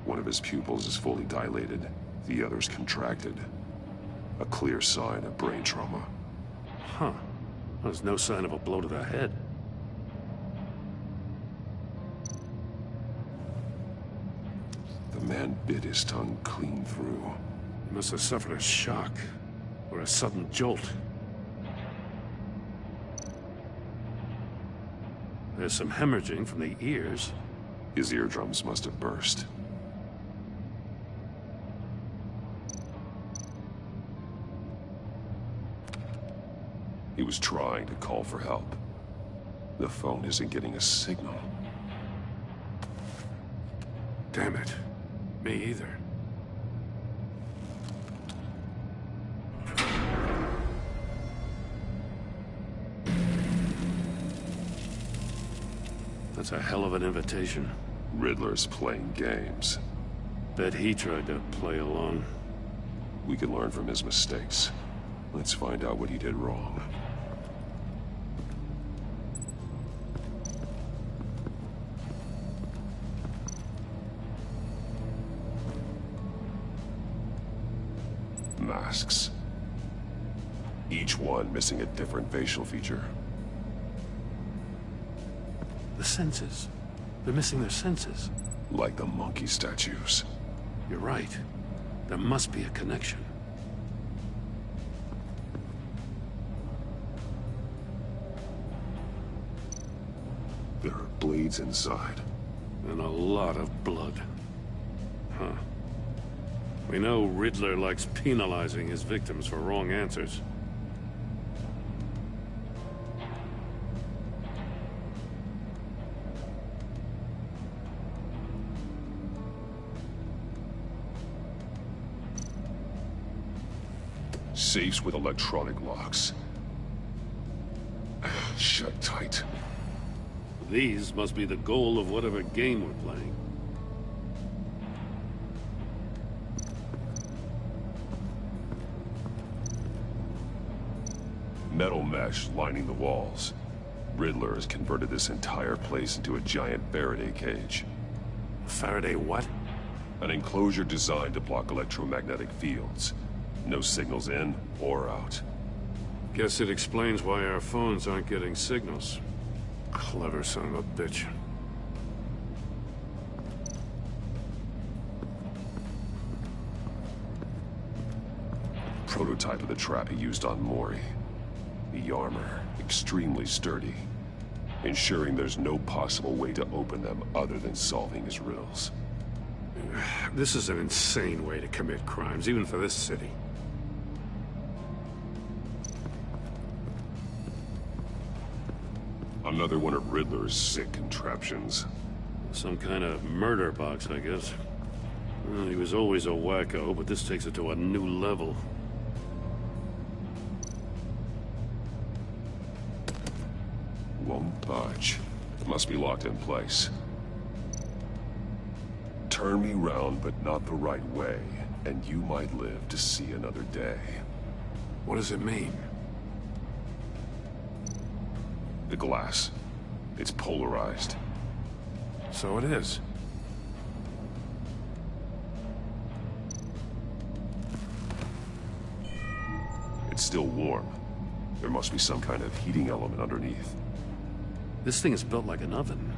One of his pupils is fully dilated, the other's contracted. A clear sign of brain trauma. Huh. There's no sign of a blow to the head. The man bit his tongue clean through. He must have suffered a shock, or a sudden jolt. There's some hemorrhaging from the ears. His eardrums must have burst. He was trying to call for help. The phone isn't getting a signal. Damn it. Me either. That's a hell of an invitation. Riddler's playing games. Bet he tried to play along. We can learn from his mistakes. Let's find out what he did wrong. Masks. Each one missing a different facial feature. The senses. They're missing their senses. Like the monkey statues. You're right. There must be a connection. There are blades inside. And a lot of blood. Huh. We know Riddler likes penalizing his victims for wrong answers. Safes with electronic locks. Shut tight. These must be the goal of whatever game we're playing. Metal mesh lining the walls. Riddler has converted this entire place into a giant Faraday cage. Faraday what? An enclosure designed to block electromagnetic fields. No signals in or out. Guess it explains why our phones aren't getting signals. Clever son of a bitch. Prototype of the trap he used on Mori. The armor, extremely sturdy, ensuring there's no possible way to open them other than solving his riddles. This is an insane way to commit crimes, even for this city. Another one of Riddler's sick contraptions. Some kind of murder box, I guess. Well, he was always a wacko, but this takes it to a new level. Won't budge. Must be locked in place. Turn me round, but not the right way, and you might live to see another day. What does it mean? The glass. It's polarized. So it is. It's still warm. There must be some kind of heating element underneath. This thing is built like an oven.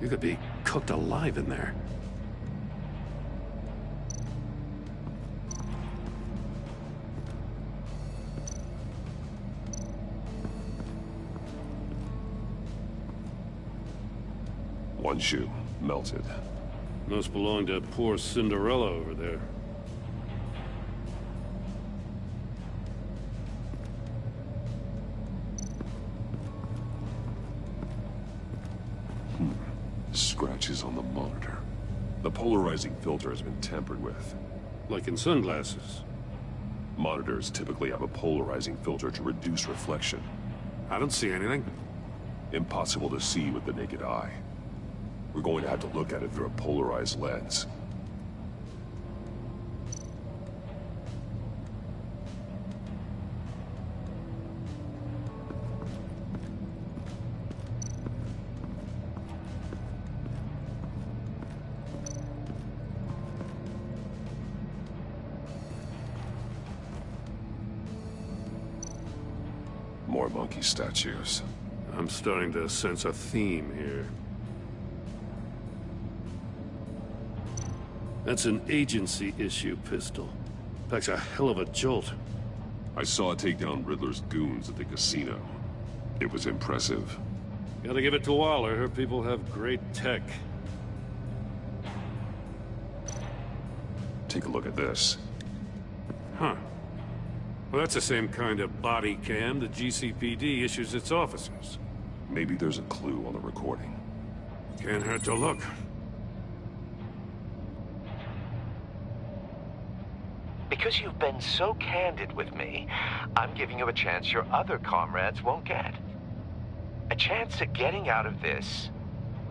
You could be cooked alive in there. One shoe, melted. Must belong to poor Cinderella over there. Scratches on the monitor. The polarizing filter has been tampered with. Like in sunglasses. Monitors typically have a polarizing filter to reduce reflection. I don't see anything. Impossible to see with the naked eye. We're going to have to look at it through a polarized lens. More monkey statues. I'm starting to sense a theme here. That's an agency-issue pistol. Packs a hell of a jolt. I saw it take down Riddler's goons at the casino. It was impressive. Gotta give it to Waller. Her people have great tech. Take a look at this. Huh. Well, that's the same kind of body cam the GCPD issues its officers. Maybe there's a clue on the recording. Can't hurt to look. Because you've been so candid with me, I'm giving you a chance your other comrades won't get. A chance at getting out of this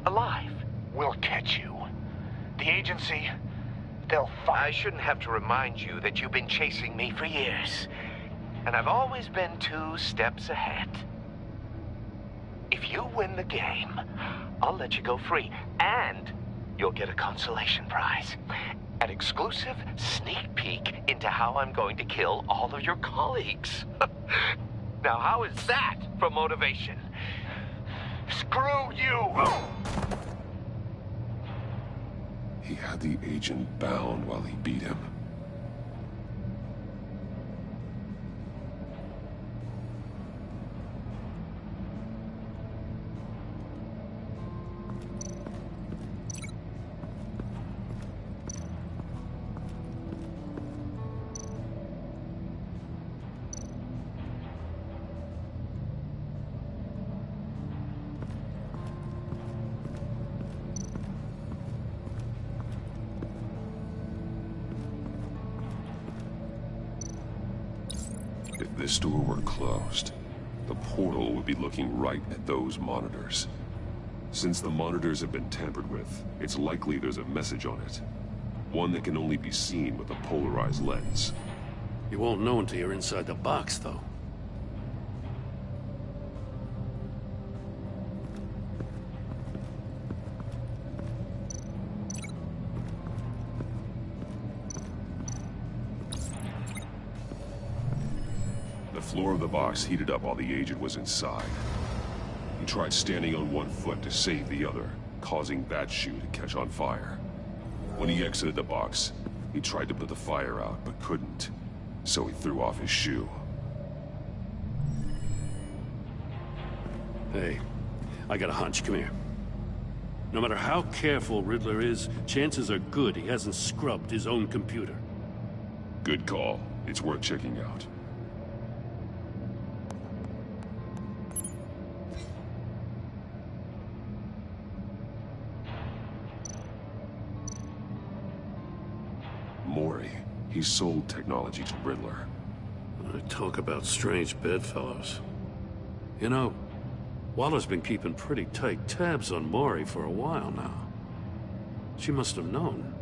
alive. We'll catch you. The agency, they'll find... I shouldn't have to remind you that you've been chasing me for years. And I've always been 2 steps ahead. If you win the game, I'll let you go free. And you'll get a consolation prize. An exclusive sneak peek into how I'm going to kill all of your colleagues. Now, how is that for motivation? Screw you! He had the agent bound while he beat him. If this door were closed, the portal would be looking right at those monitors. Since the monitors have been tampered with, it's likely there's a message on it. One that can only be seen with a polarized lens. You won't know until you're inside the box, though. The floor of the box heated up while the agent was inside. He tried standing on one foot to save the other, causing that shoe to catch on fire. When he exited the box, he tried to put the fire out, but couldn't, so he threw off his shoe. Hey, I got a hunch. Come here. No matter how careful Riddler is, chances are good he hasn't scrubbed his own computer. Good call. It's worth checking out. Mori. He sold technology to Riddler. Talk about strange bedfellows. You know, Waller's been keeping pretty tight tabs on Mori for a while now. She must have known.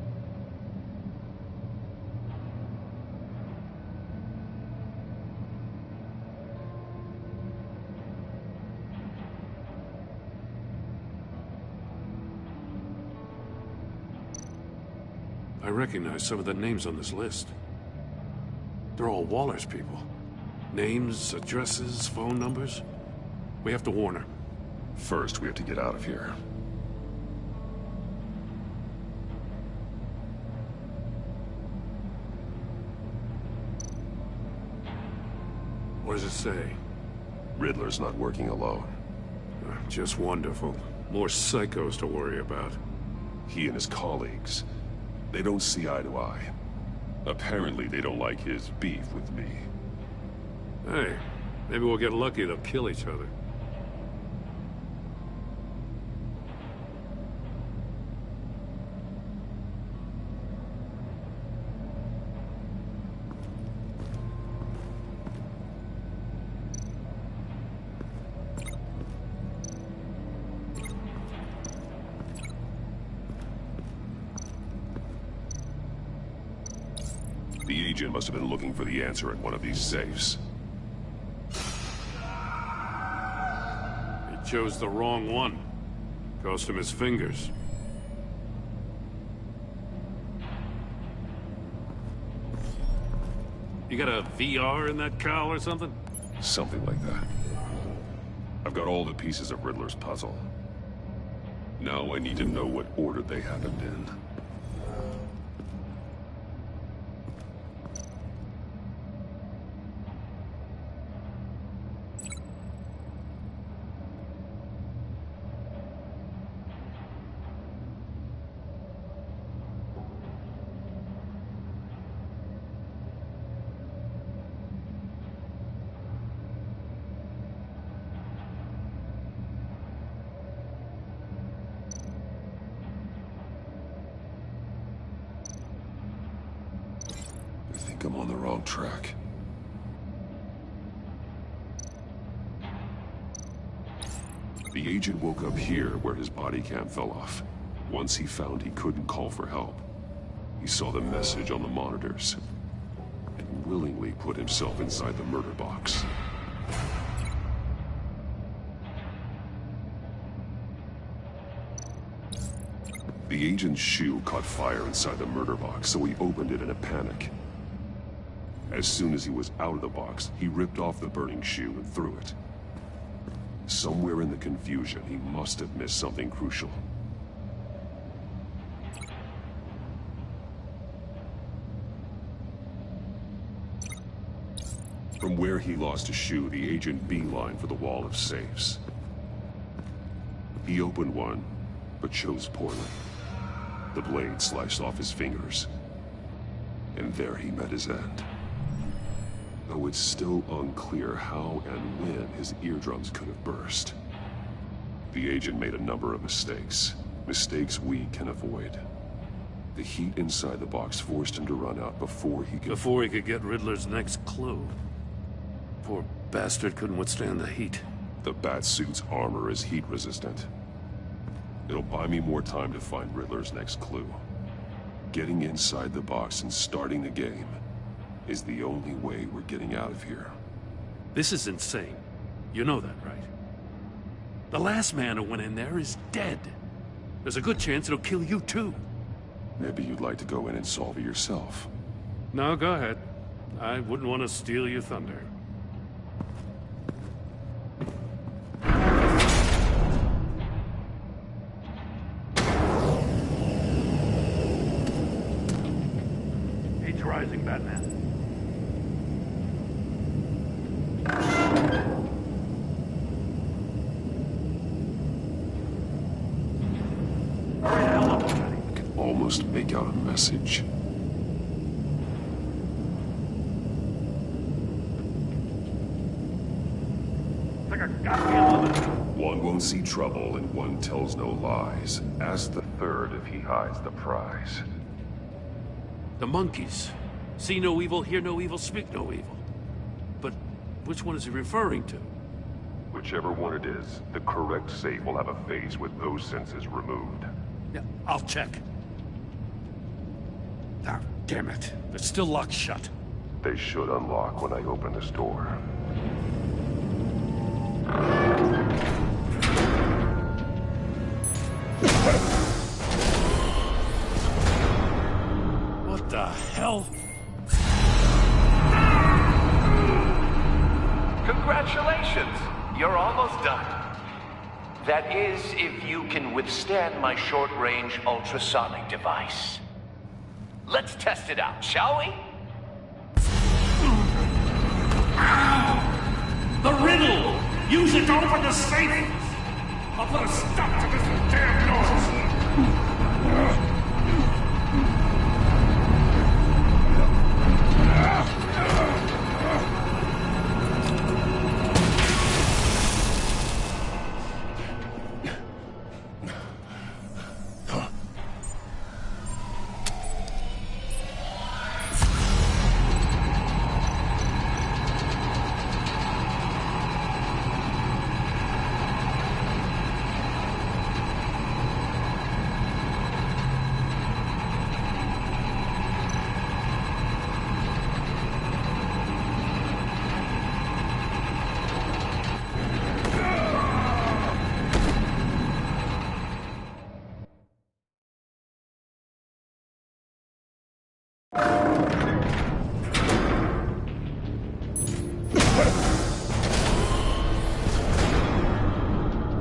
I recognize some of the names on this list. They're all Waller's people. Names, addresses, phone numbers. We have to warn her. First, we have to get out of here. What does it say? Riddler's not working alone. Just wonderful. More psychos to worry about. He and his colleagues. They don't see eye to eye. Apparently, they don't like his beef with me. Hey, maybe we'll get lucky. They'll kill each other. The agent must have been looking for the answer in one of these safes. He chose the wrong one. Cost him his fingers. You got a VR in that cowl or something? Something like that. I've got all the pieces of Riddler's puzzle. Now I need to know what order they happened in. I think I'm on the wrong track. The agent woke up here where his body cam fell off. Once he found he couldn't call for help, he saw the message on the monitors and willingly put himself inside the murder box. The agent's shoe caught fire inside the murder box, so he opened it in a panic. As soon as he was out of the box, he ripped off the burning shoe and threw it. Somewhere in the confusion, he must have missed something crucial. From where he lost a shoe, the agent beelined for the wall of safes. He opened one, but chose poorly. The blade sliced off his fingers. And there he met his end. Though it's still unclear how and when his eardrums could have burst. The agent made a number of mistakes. Mistakes we can avoid. The heat inside the box forced him to run out before he could get Riddler's next clue. Poor bastard couldn't withstand the heat. The Batsuit's armor is heat resistant. It'll buy me more time to find Riddler's next clue. Getting inside the box and starting the game is the only way we're getting out of here. This is insane. You know that, right? The last man who went in there is dead. There's a good chance it'll kill you too. Maybe you'd like to go in and solve it yourself. No, go ahead. I wouldn't want to steal your thunder. Heat's rising, Batman. Almost make out a message. One won't see trouble and one tells no lies. Ask the third if he hides the prize. The monkeys. See no evil, hear no evil, speak no evil. But which one is he referring to? Whichever one it is, the correct safe will have a face with those senses removed. Yeah, I'll check. Ah, damn it. It's still locked shut. They should unlock when I open this door. What the hell? Congratulations! You're almost done. That is, if you can withstand my short-range ultrasonic device. Let's test it out, shall we? The riddle! Use it to open the safe! I'll put a stop to this damn noise!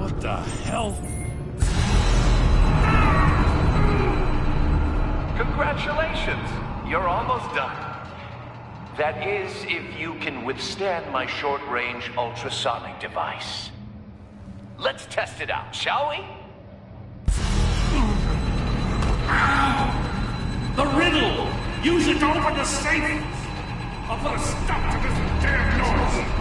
What the hell? Congratulations! You're almost done. That is, if you can withstand my short-range ultrasonic device. Let's test it out, shall we? The riddle! Use it to open the safe! I'll put a stop to this damn noise!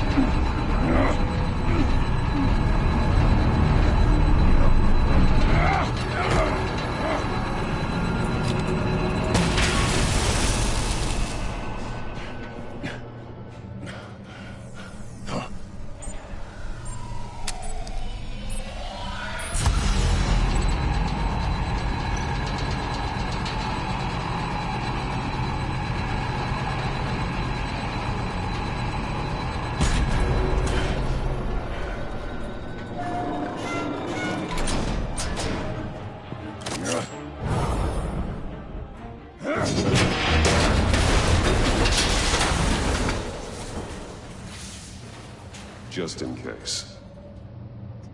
Just in case.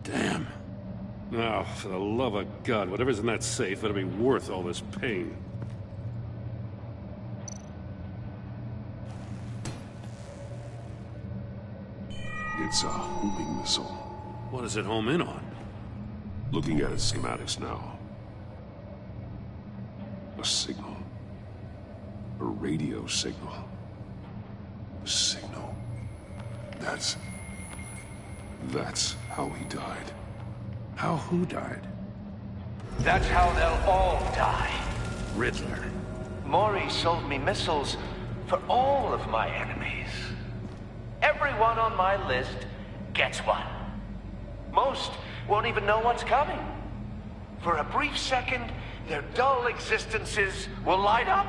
Damn. Now, for the love of God, whatever's in that safe better be worth all this pain. It's a homing missile. What does it home in on? Looking at its schematics now. A signal. A radio signal. A signal. That's how he died. How who died? That's how they'll all die. Riddler. Maury sold me missiles for all of my enemies. Everyone on my list gets one. Most won't even know what's coming. For a brief second, their dull existences will light up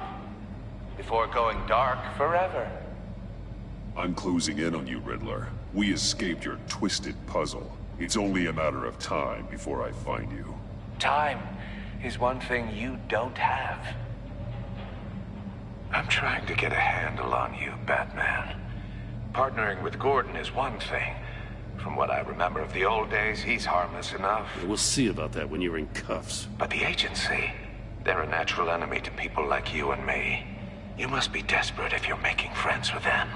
before going dark forever. I'm closing in on you, Riddler. We escaped your twisted puzzle. It's only a matter of time before I find you. Time is one thing you don't have. I'm trying to get a handle on you, Batman. Partnering with Gordon is one thing. From what I remember of the old days, he's harmless enough. We'll see about that when you're in cuffs. But the agency, they're a natural enemy to people like you and me. You must be desperate if you're making friends with them.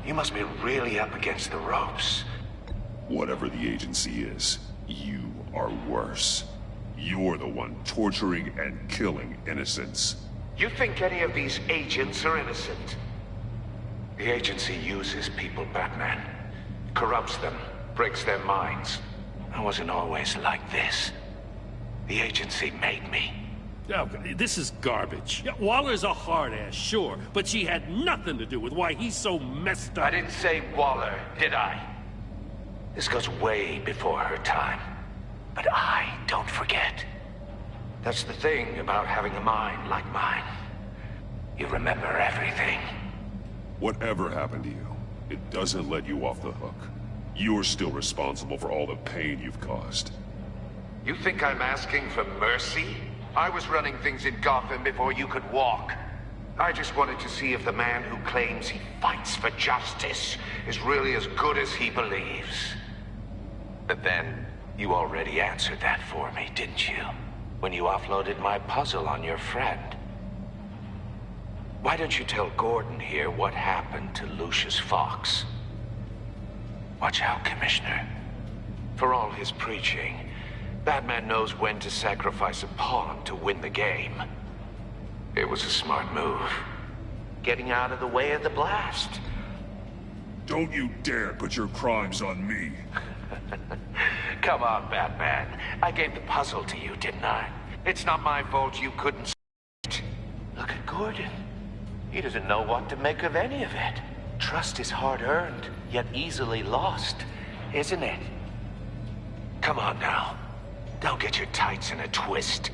You must be really up against the ropes. Whatever the agency is, you are worse. You're the one torturing and killing innocents. You think any of these agents are innocent? The agency uses people, Batman. Corrupts them, breaks their minds. I wasn't always like this. The agency made me. Oh, this is garbage. Yeah, Waller's a hard-ass, sure, but she had nothing to do with why he's so messed up. I didn't say Waller, did I? This goes way before her time. But I don't forget. That's the thing about having a mind like mine. You remember everything. Whatever happened to you, it doesn't let you off the hook. You're still responsible for all the pain you've caused. You think I'm asking for mercy? I was running things in Gotham before you could walk. I just wanted to see if the man who claims he fights for justice is really as good as he believes. But then, you already answered that for me, didn't you? When you offloaded my puzzle on your friend. Why don't you tell Gordon here what happened to Lucius Fox? Watch out, Commissioner. For all his preaching, Batman knows when to sacrifice a pawn to win the game. It was a smart move. Getting out of the way of the blast. Don't you dare put your crimes on me. Come on, Batman. I gave the puzzle to you, didn't I? It's not my fault you couldn't see it. Look at Gordon. He doesn't know what to make of any of it. Trust is hard-earned, yet easily lost, isn't it? Come on now. Don't get your tights in a twist.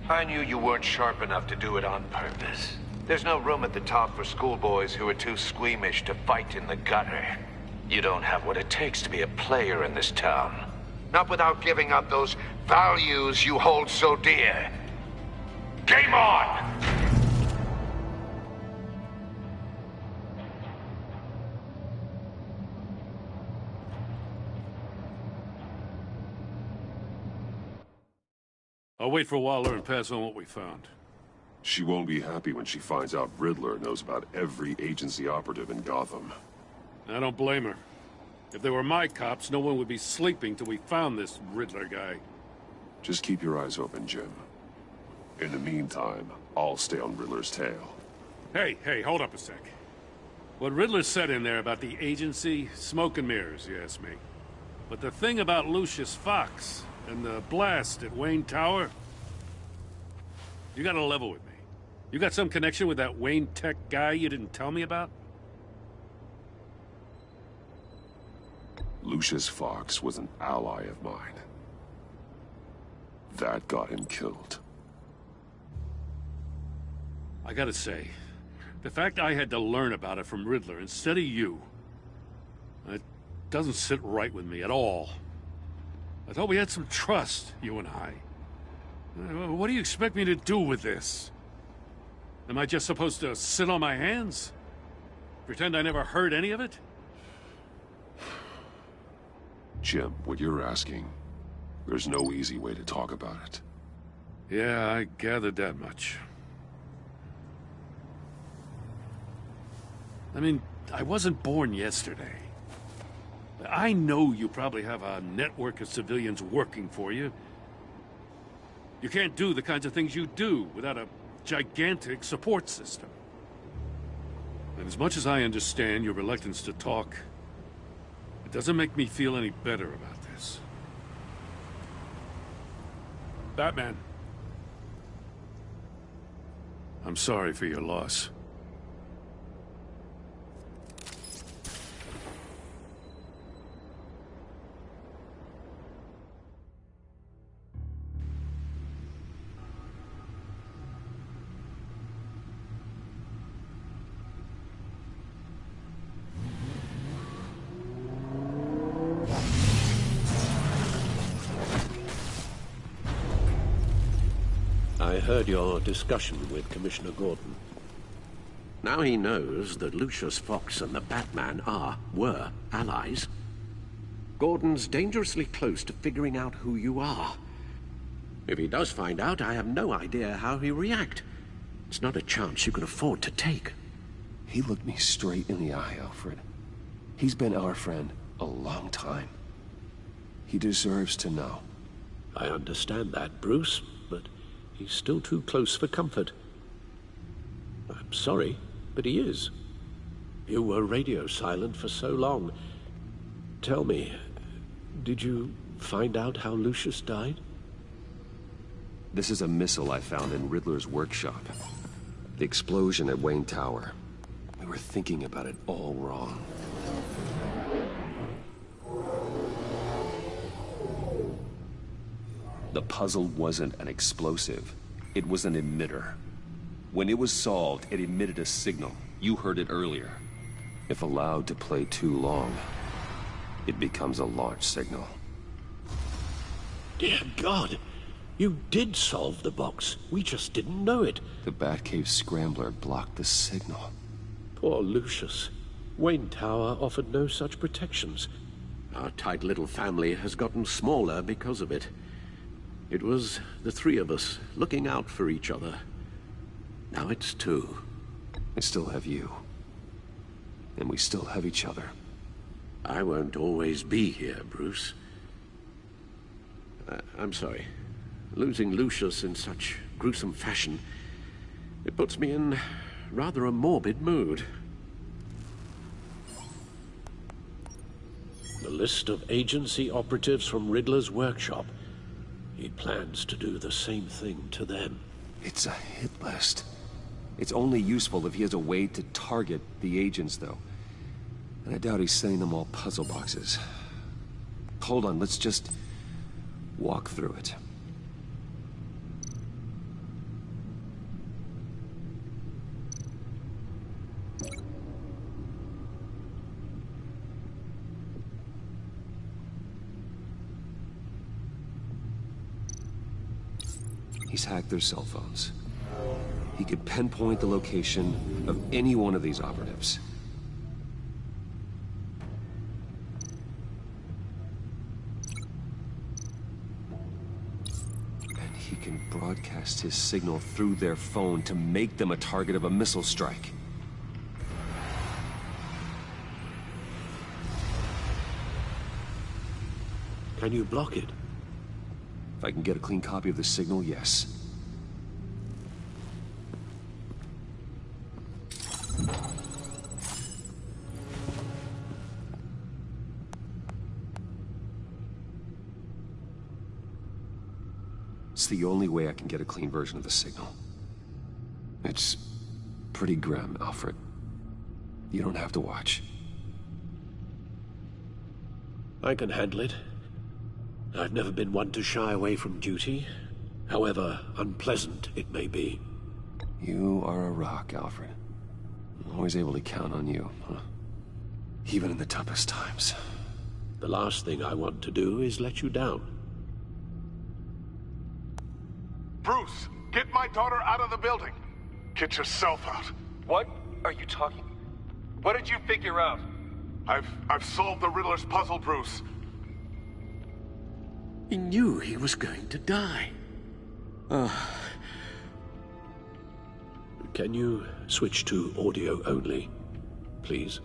I knew you weren't sharp enough to do it on purpose. There's no room at the top for schoolboys who are too squeamish to fight in the gutter. You don't have what it takes to be a player in this town. Not without giving up those values you hold so dear. Game on! I'll wait for Waller and pass on what we found. She won't be happy when she finds out Riddler knows about every agency operative in Gotham. I don't blame her. If they were my cops, no one would be sleeping till we found this Riddler guy. Just keep your eyes open, Jim. In the meantime, I'll stay on Riddler's tail. Hey, hold up a sec. What Riddler said in there about the agency, smoke and mirrors, you ask me. But the thing about Lucius Fox and the blast at Wayne Tower, you gotta level with me. You got some connection with that Wayne Tech guy you didn't tell me about? Lucius Fox was an ally of mine. That got him killed. I gotta say, the fact I had to learn about it from Riddler instead of you, it doesn't sit right with me at all. I thought we had some trust, you and I. What do you expect me to do with this? Am I just supposed to sit on my hands? Pretend I never heard any of it? Jim, what you're asking, there's no easy way to talk about it. Yeah, I gathered that much. I mean, I wasn't born yesterday. I know you probably have a network of civilians working for you. You can't do the kinds of things you do without a gigantic support system. And as much as I understand your reluctance to talk, it doesn't make me feel any better about this. Batman. I'm sorry for your loss. I heard your discussion with Commissioner Gordon. Now he knows that Lucius Fox and the Batman were allies. Gordon's dangerously close to figuring out who you are. If he does find out, I have no idea how he'll react. It's not a chance you can afford to take. He looked me straight in the eye, Alfred. He's been our friend a long time. He deserves to know. I understand that, Bruce, but he's still too close for comfort. I'm sorry, but he is. You were radio silent for so long. Tell me, did you find out how Lucius died? This is a missile I found in Riddler's workshop. The explosion at Wayne Tower. We were thinking about it all wrong. The puzzle wasn't an explosive. It was an emitter. When it was solved, it emitted a signal. You heard it earlier. If allowed to play too long, it becomes a launch signal. Dear God! You did solve the box. We just didn't know it. The Batcave Scrambler blocked the signal. Poor Lucius. Wayne Tower offered no such protections. Our tight little family has gotten smaller because of it. It was the three of us looking out for each other. Now it's two. I still have you. And we still have each other. I won't always be here, Bruce. I'm sorry. Losing Lucius in such gruesome fashion, it puts me in rather a morbid mood. The list of agency operatives from Riddler's workshop. He plans to do the same thing to them. It's a hit list. It's only useful if he has a way to target the agents, though. And I doubt he's sending them all puzzle boxes. Hold on, let's just walk through it. He's hacked their cell phones. He could pinpoint the location of any one of these operatives. And he can broadcast his signal through their phone to make them a target of a missile strike. Can you block it? If I can get a clean copy of the signal, yes. It's the only way I can get a clean version of the signal. It's pretty grim, Alfred. You don't have to watch. I can handle it. I've never been one to shy away from duty, however unpleasant it may be. You are a rock, Alfred. I'm always able to count on you, huh? Even in the toughest times. The last thing I want to do is let you down. Bruce, get my daughter out of the building. Get yourself out. What are you talking? What did you figure out? I've solved the Riddler's puzzle, Bruce. He knew he was going to die. Can you switch to audio only, please?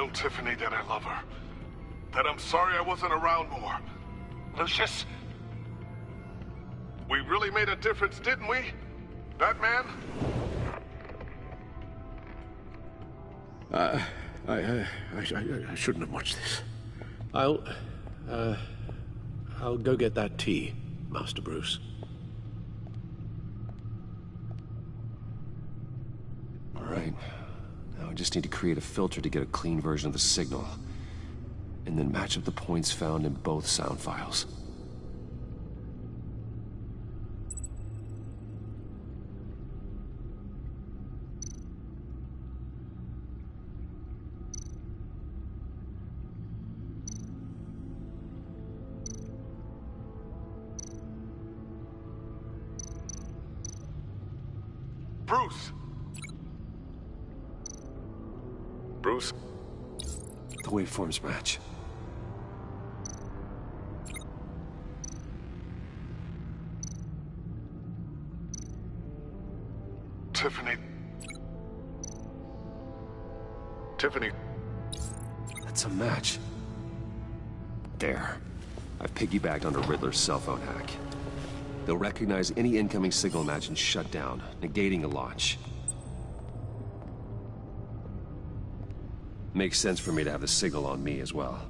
Tell Tiffany that I love her. That I'm sorry I wasn't around more. Lucius? We really made a difference, didn't we? Batman? I shouldn't have watched this. I'll go get that tea, Master Bruce. All right. Now I just need to create a filter to get a clean version of the signal. And then match up the points found in both sound files. Bruce! Bruce? The waveforms match. Tiffany. Tiffany. That's a match. There. I've piggybacked onto Riddler's cell phone hack. They'll recognize any incoming signal match and shut down, negating a launch. Makes sense for me to have the signal on me as well.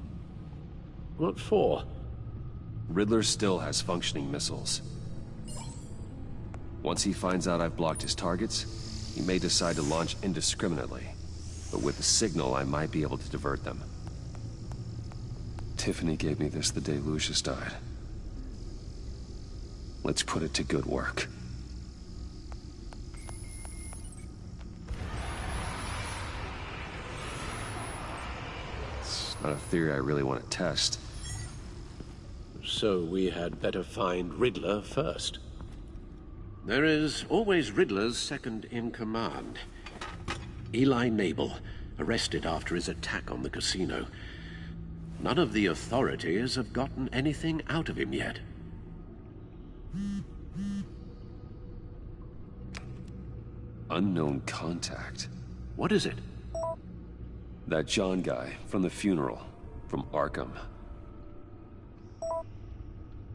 What for? Riddler still has functioning missiles. Once he finds out I've blocked his targets, he may decide to launch indiscriminately. But with the signal, I might be able to divert them. Tiffany gave me this the day Lucius died. Let's put it to good work. It's not a theory I really want to test. So we had better find Riddler first. There is always Riddler's second-in-command. Eli Nabel, arrested after his attack on the casino. None of the authorities have gotten anything out of him yet. Unknown contact. What is it? That John guy from the funeral, from Arkham.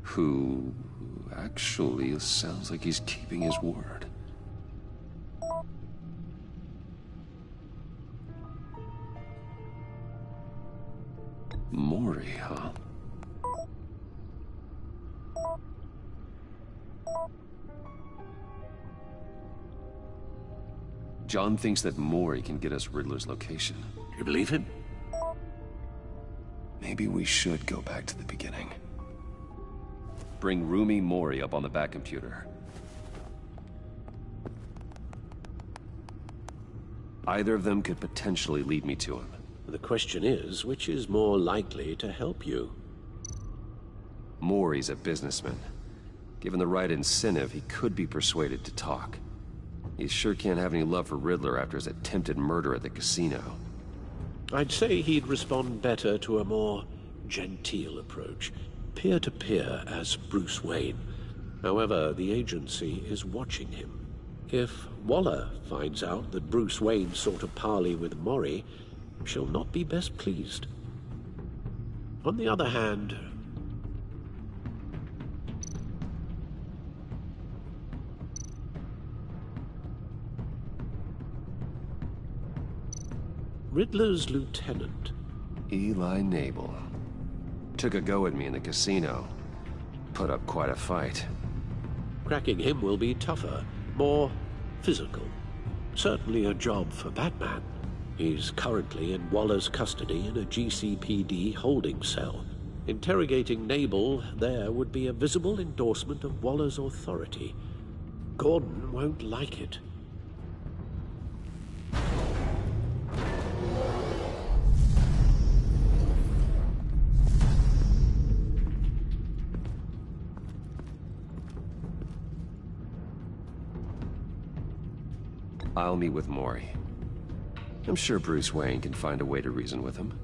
Who actually sounds like he's keeping his word. Mori, huh? John thinks that Mori can get us Riddler's location. You believe him? Maybe we should go back to the beginning. Bring Rumi Mori up on the back computer. Either of them could potentially lead me to him. The question is, which is more likely to help you? Mori's a businessman. Given the right incentive, he could be persuaded to talk. He sure can't have any love for Riddler after his attempted murder at the casino. I'd say he'd respond better to a more genteel approach. Peer-to-peer as Bruce Wayne. However, the agency is watching him. If Waller finds out that Bruce Wayne sought a parley with Mori, she'll not be best pleased. On the other hand, Riddler's lieutenant, Eli Nabel, took a go at me in the casino. Put up quite a fight. Cracking him will be tougher, more physical. Certainly a job for Batman. He's currently in Waller's custody in a GCPD holding cell. Interrogating Nabel there would be a visible endorsement of Waller's authority. Gordon won't like it. I'll meet with Mori. I'm sure Bruce Wayne can find a way to reason with him.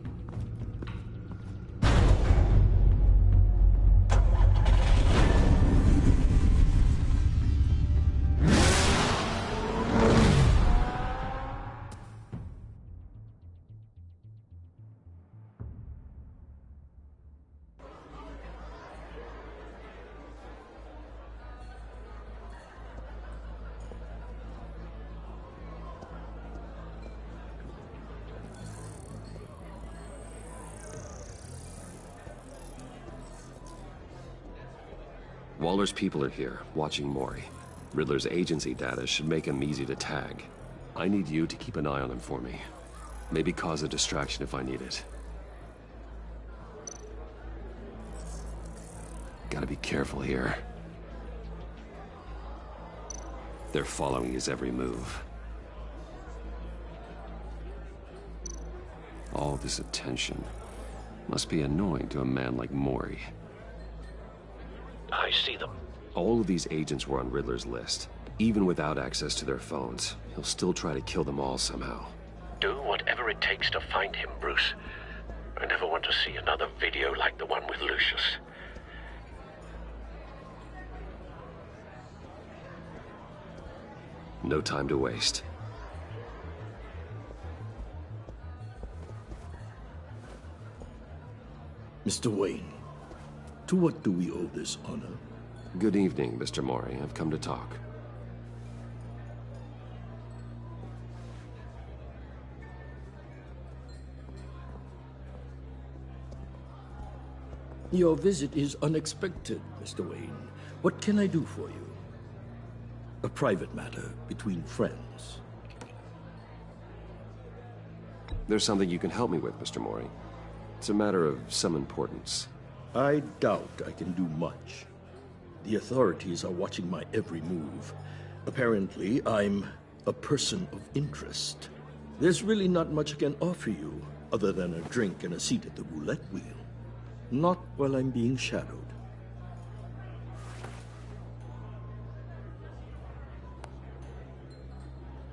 Waller's people are here, watching Mori. Riddler's agency data should make him easy to tag. I need you to keep an eye on him for me. Maybe cause a distraction if I need it. Gotta be careful here. They're following his every move. All this attention must be annoying to a man like Mori. I see them. All of these agents were on Riddler's list. Even without access to their phones, he'll still try to kill them all somehow. Do whatever it takes to find him, Bruce. I never want to see another video like the one with Lucius. No time to waste. Mr. Wayne, to what do we owe this honor? Good evening, Mr. Mori. I've come to talk. Your visit is unexpected, Mr. Wayne. What can I do for you? A private matter between friends. There's something you can help me with, Mr. Mori. It's a matter of some importance. I doubt I can do much. The authorities are watching my every move. Apparently, I'm a person of interest. There's really not much I can offer you, other than a drink and a seat at the roulette wheel. Not while I'm being shadowed.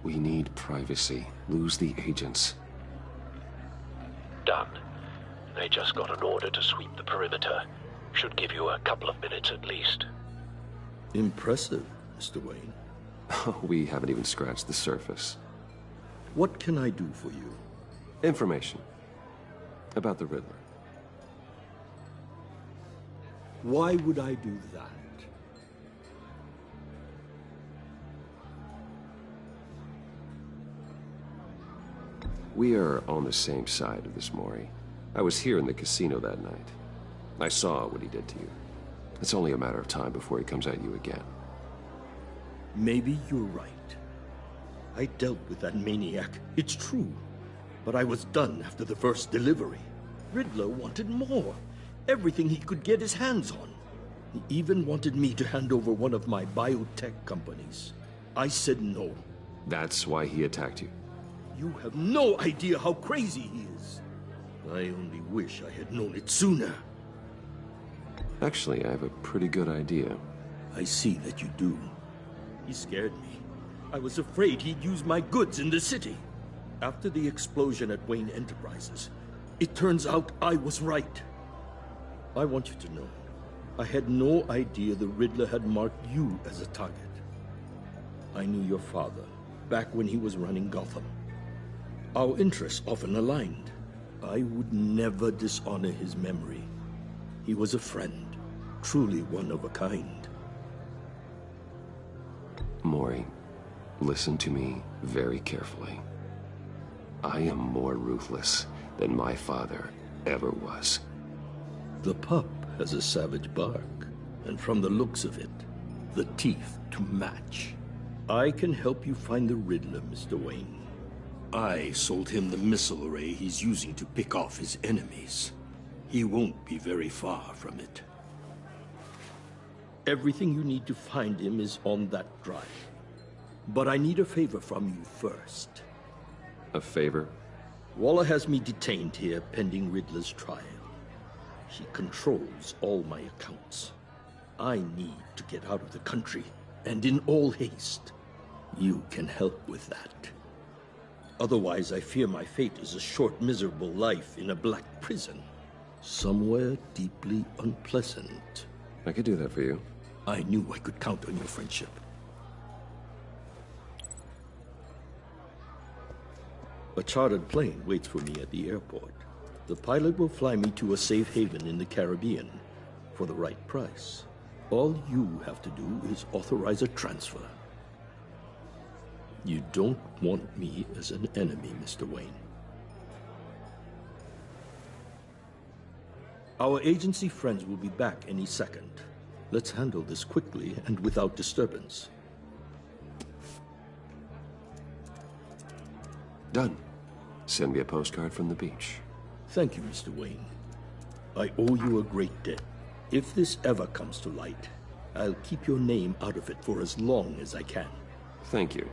We need privacy. Lose the agents. Done. They just got an order to sweep the perimeter. Should give you a couple of minutes at least. Impressive, Mr. Wayne. We haven't even scratched the surface. What can I do for you? Information. About the Riddler. Why would I do that? We are on the same side of this, Mori. I was here in the casino that night. I saw what he did to you. It's only a matter of time before he comes at you again. Maybe you're right. I dealt with that maniac, it's true. But I was done after the first delivery. Riddler wanted more. Everything he could get his hands on. He even wanted me to hand over one of my biotech companies. I said no. That's why he attacked you? You have no idea how crazy he is. I only wish I had known it sooner. Actually, I have a pretty good idea. I see that you do. He scared me. I was afraid he'd use my goods in the city. After the explosion at Wayne Enterprises, it turns out I was right. I want you to know, I had no idea the Riddler had marked you as a target. I knew your father, back when he was running Gotham. Our interests often aligned. I would never dishonor his memory. He was a friend, truly one of a kind. Mori, listen to me very carefully. I am more ruthless than my father ever was. The pup has a savage bark, and from the looks of it, the teeth to match. I can help you find the Riddler, Mr. Wayne. I sold him the missile array he's using to pick off his enemies. He won't be very far from it. Everything you need to find him is on that drive. But I need a favor from you first. A favor? Waller has me detained here pending Riddler's trial. He controls all my accounts. I need to get out of the country, and in all haste. You can help with that. Otherwise, I fear my fate is a short, miserable life in a black prison. Somewhere deeply unpleasant. I could do that for you. I knew I could count on your friendship. A chartered plane waits for me at the airport. The pilot will fly me to a safe haven in the Caribbean for the right price. All you have to do is authorize a transfer. You don't want me as an enemy, Mr. Wayne. Our agency friends will be back any second. Let's handle this quickly and without disturbance. Done. Send me a postcard from the beach. Thank you, Mr. Wayne. I owe you a great debt. If this ever comes to light, I'll keep your name out of it for as long as I can. Thank you.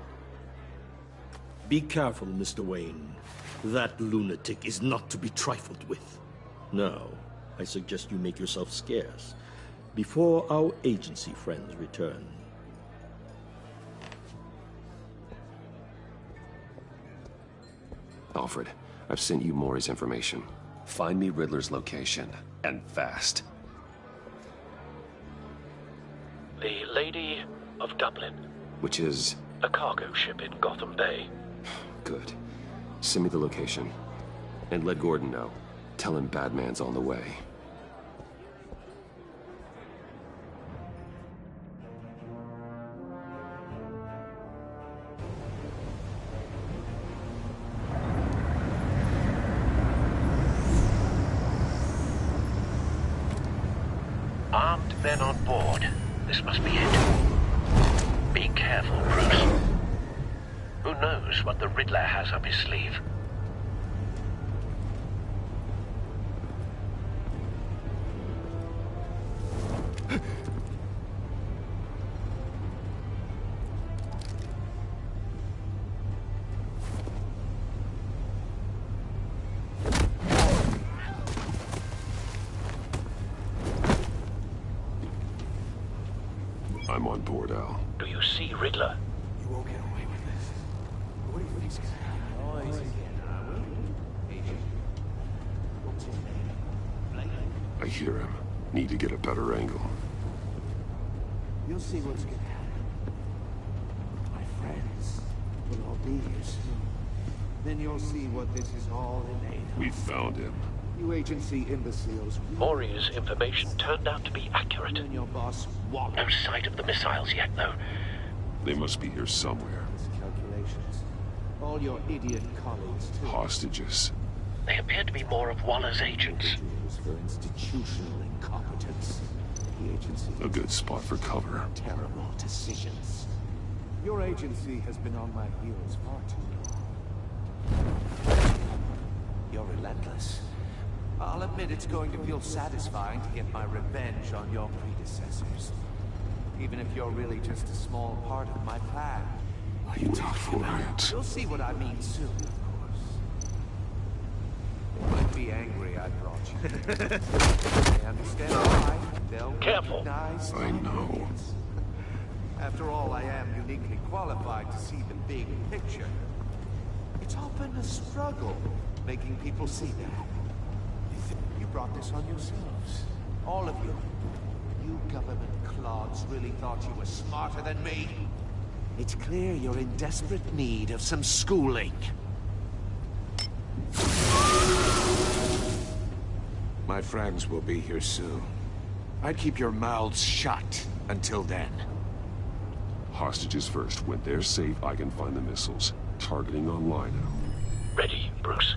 Be careful, Mr. Wayne. That lunatic is not to be trifled with. Now, I suggest you make yourself scarce before our agency friends return. Alfred, I've sent you Maury's information. Find me Riddler's location, and fast. The Lady of Dublin. Which is? A cargo ship in Gotham Bay. Good. Send me the location. And let Gordon know. Tell him Batman's on the way. Armed men on board. This must be it. Be careful, Bruce. Who knows what the Riddler has up his sleeve? I'm on board, Al. Do you see Riddler? You won't get away with this. What do you think's gonna happen? Noise again, What's his name? I hear him. Need to get a better angle. You'll see what's gonna happen. My friends will all be here soon. Then you'll see what this is all in aid of. We found him. You agency imbeciles. Maury's information turned out to be accurate. You and your boss walk. No sight of the missiles yet, though. They must be here somewhere. Calculations. All your idiot colleagues, too. Hostages. They appear to be more of Waller's agents. For institutional incompetence. The agency. A good spot for cover. Terrible decisions. Your agency has been on my heels far too long. You're relentless. I'll admit it's going to feel satisfying to get my revenge on your predecessors. Even if you're really just a small part of my plan. Are you talking about? You'll see what I mean soon, of course. You might be angry I brought you. I understand why. They'll recognize I know. After all, I am uniquely qualified to see the big picture. It's often a struggle making people see that. You brought this on yourselves. All of you. You government clods really thought you were smarter than me. It's clear you're in desperate need of some schooling. My friends will be here soon. I'd keep your mouths shut until then. Hostages first. When they're safe, I can find the missiles. Targeting on Lino. Ready, Bruce.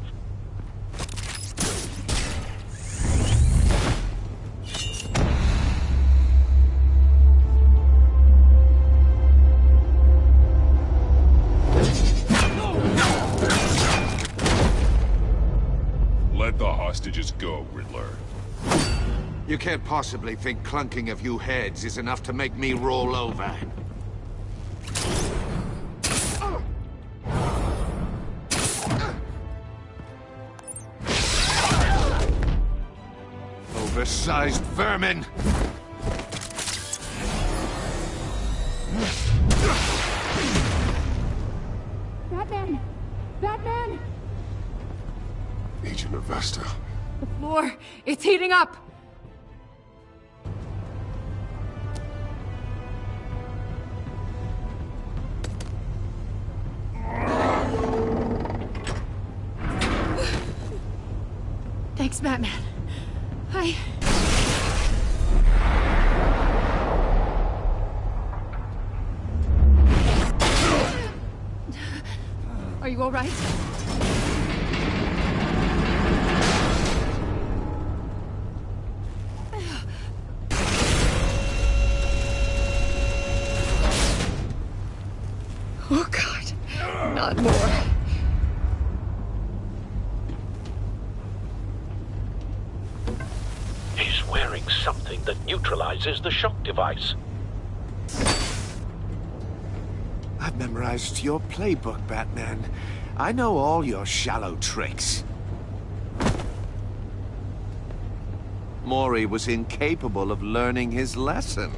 Let the hostages go, Riddler. You can't possibly think clunking a few heads is enough to make me roll over. Oversized vermin! Batman! Batman! Agent Avesta. The floor, it's heating up! Thanks, Batman. Are you all right? Not more. He's wearing something that neutralizes the shock device. I've memorized your playbook, Batman. I know all your shallow tricks. Mori was incapable of learning his lesson.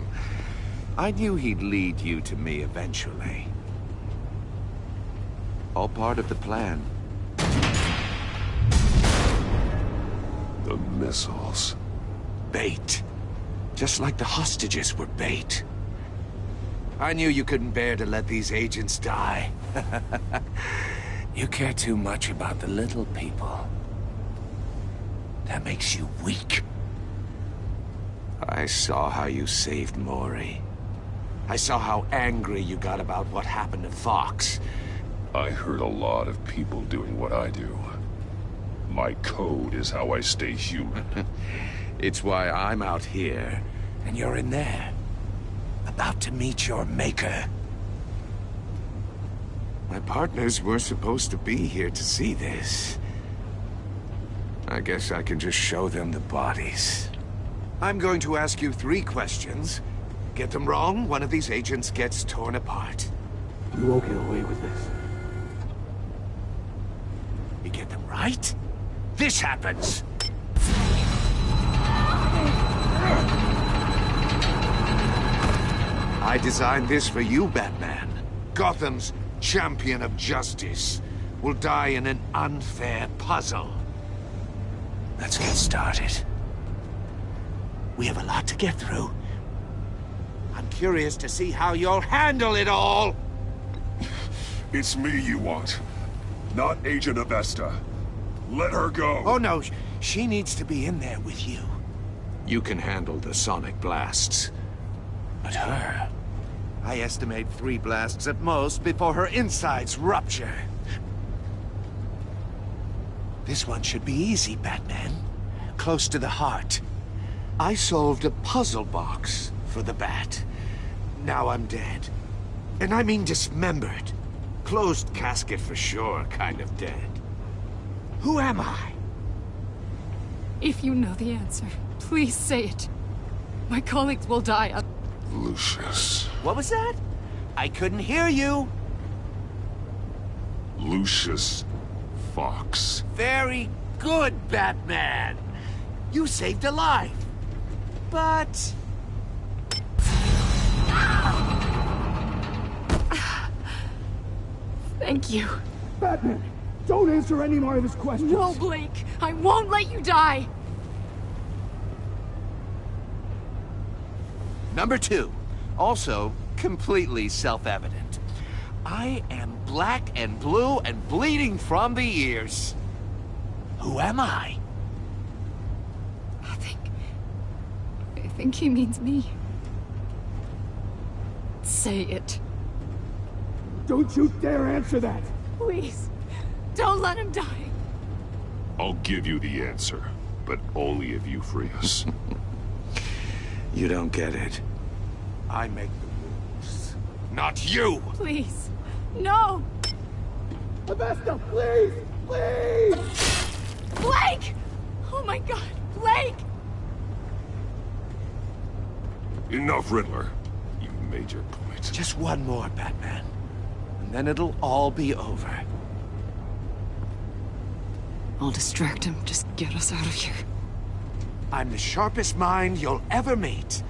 I knew he'd lead you to me eventually. All part of the plan. The missiles. Bait. Just like the hostages were bait. I knew you couldn't bear to let these agents die. You care too much about the little people. That makes you weak. I saw how you saved Mori. I saw how angry you got about what happened to Fox. I heard a lot of people doing what I do. My code is how I stay human. It's why I'm out here, and you're in there. About to meet your maker. My partners were supposed to be here to see this. I guess I can just show them the bodies. I'm going to ask you 3 questions. Get them wrong, one of these agents gets torn apart. You won't get away with this. You get them right, this happens. I designed this for you, Batman. Gotham's champion of justice will die in an unfair puzzle. Let's get started. We have a lot to get through. I'm curious to see how you'll handle it all. It's me you want, not Agent Avesta. Let her go. Oh no, she needs to be in there with you. You can handle the sonic blasts. But her... I estimate 3 blasts at most before her insides rupture. This one should be easy, Batman. Close to the heart. I solved a puzzle box for the Bat. Now I'm dead. And I mean dismembered. Closed casket for sure, kind of dead. Who am I? If you know the answer, please say it. My colleagues will die. Lucius. What was that? I couldn't hear you. Lucius Fox. Very good, Batman. You saved a life. But... Thank you. Batman, don't answer any more of his questions. No, Blake. I won't let you die. Number 2. Also, completely self-evident. I am black and blue and bleeding from the ears. Who am I? I think he means me. Say it. Don't you dare answer that! Please, don't let him die. I'll give you the answer, but only if you free us. You don't get it. I make the rules, not you! Please, no! Avesta, please! Please! Blake! Oh my god, Blake! Enough, Riddler. You made your point. Just one more, Batman. And then it'll all be over. I'll distract him. Just get us out of here. I'm the sharpest mind you'll ever meet.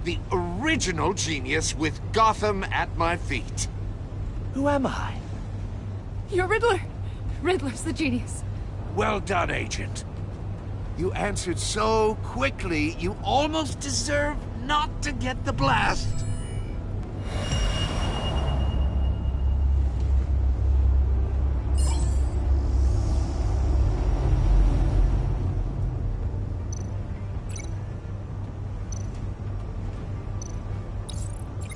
The original genius with Gotham at my feet. Who am I? You're Riddler. Riddler's the genius. Well done, Agent. You answered so quickly, you almost deserve not to get the blast.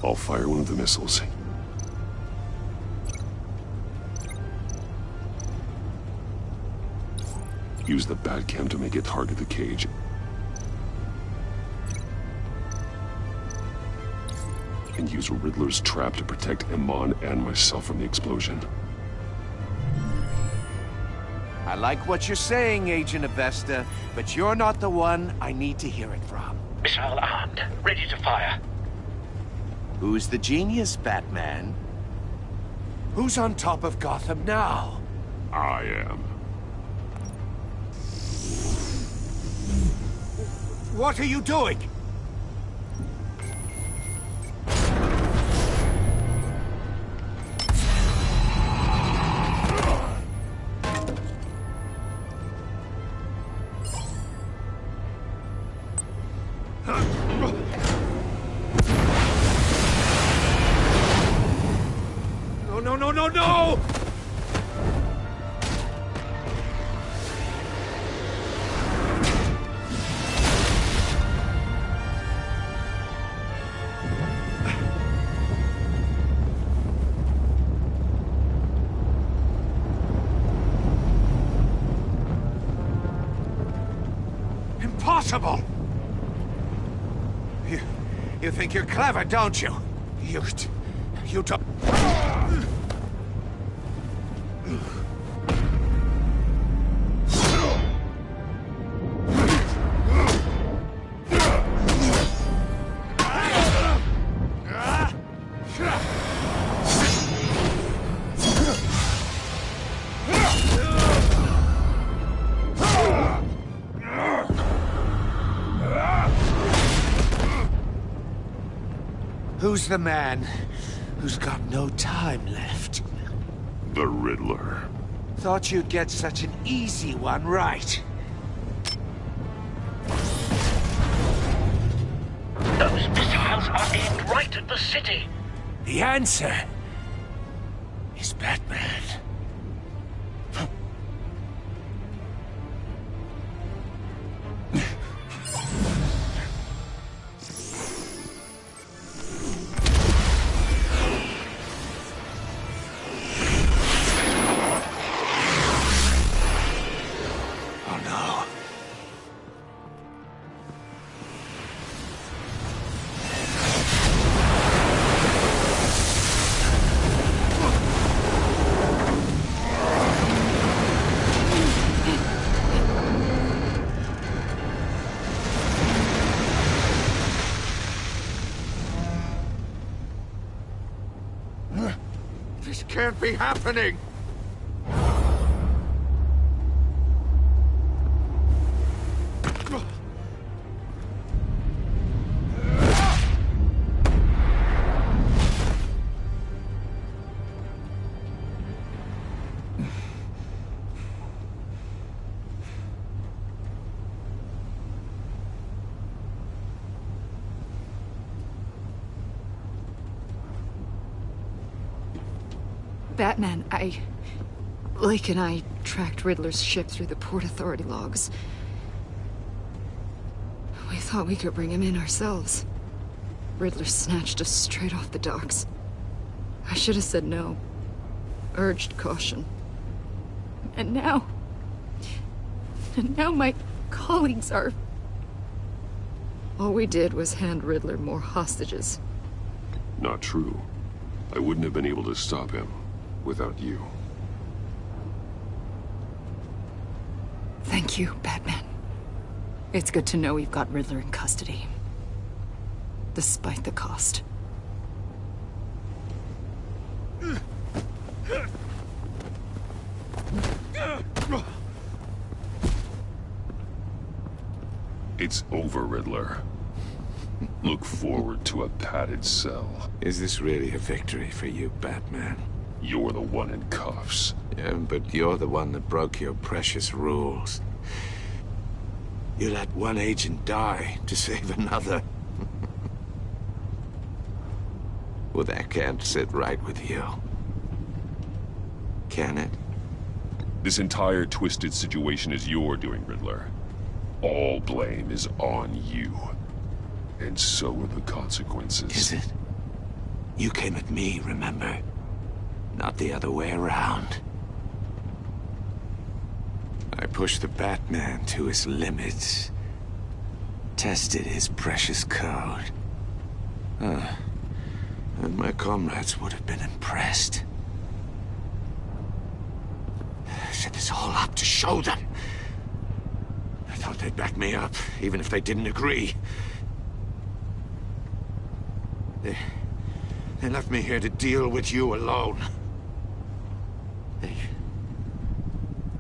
I'll fire one of the missiles. Use the Batcam to make it target the cage. And use Riddler's trap to protect Iman and myself from the explosion. I like what you're saying, Agent Avesta, but you're not the one I need to hear it from. Missile armed, ready to fire. Who's the genius, Batman? Who's on top of Gotham now? I am. What are you doing? No! Impossible! You think you're clever, don't you? You don't... Who's the man who's got no time left? The Riddler. Thought you'd get such an easy one right. Those missiles are aimed right at the city. The answer is Batman. This can't be happening! Batman, Lake and I tracked Riddler's ship through the Port Authority logs. We thought we could bring him in ourselves. Riddler snatched us straight off the docks. I should have said no. Urged caution. And now my colleagues are... All we did was hand Riddler more hostages. Not true. I wouldn't have been able to stop him without you. Thank you, Batman. It's good to know we've got Riddler in custody. Despite the cost. It's over, Riddler. Look forward to a padded cell. Is this really a victory for you, Batman? You're the one in cuffs. Yeah, but you're the one that broke your precious rules. You let one agent die to save another. Well, that can't sit right with you. Can it? This entire twisted situation is your doing, Riddler. All blame is on you. And so are the consequences. Is it? You came at me, remember? Not the other way around. I pushed the Batman to his limits. Tested his precious code. And my comrades would have been impressed. set this all up to show them. I thought they'd back me up, even if they didn't agree. They left me here to deal with you alone.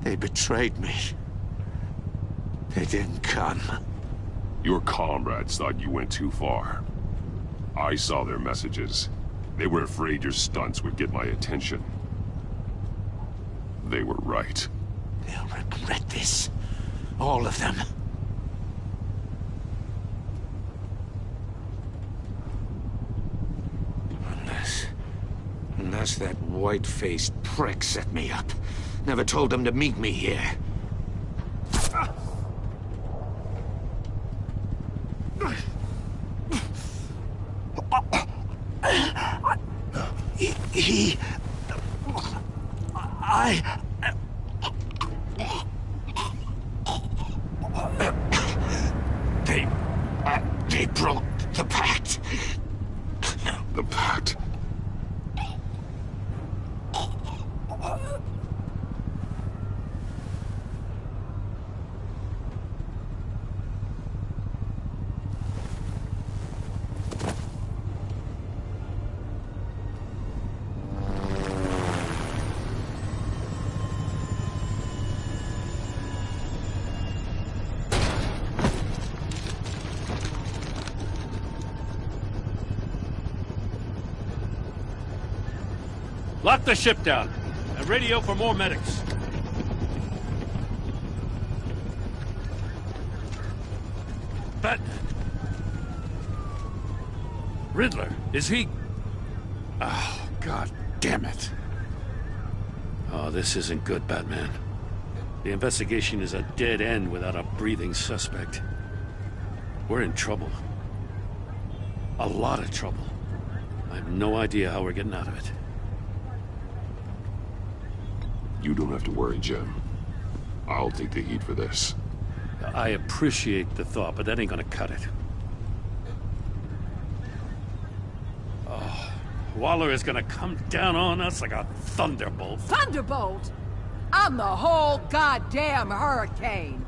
They betrayed me. They didn't come. Your comrades thought you went too far. I saw their messages. They were afraid your stunts would get my attention. They were right. They'll regret this. All of them. Unless that white-faced prick set me up. Never told them to meet me here. They broke the pact. The pact? Lock the ship down and radio for more medics. Batman. Riddler, is he... Oh, God damn it. Oh, this isn't good, Batman. The investigation is a dead end without a breathing suspect. We're in trouble. A lot of trouble. I have no idea how we're getting out of it. You don't have to worry, Jim. I'll take the heat for this. I appreciate the thought, but that ain't gonna cut it. Oh, Waller is gonna come down on us like a thunderbolt. Thunderbolt? I'm the whole goddamn hurricane.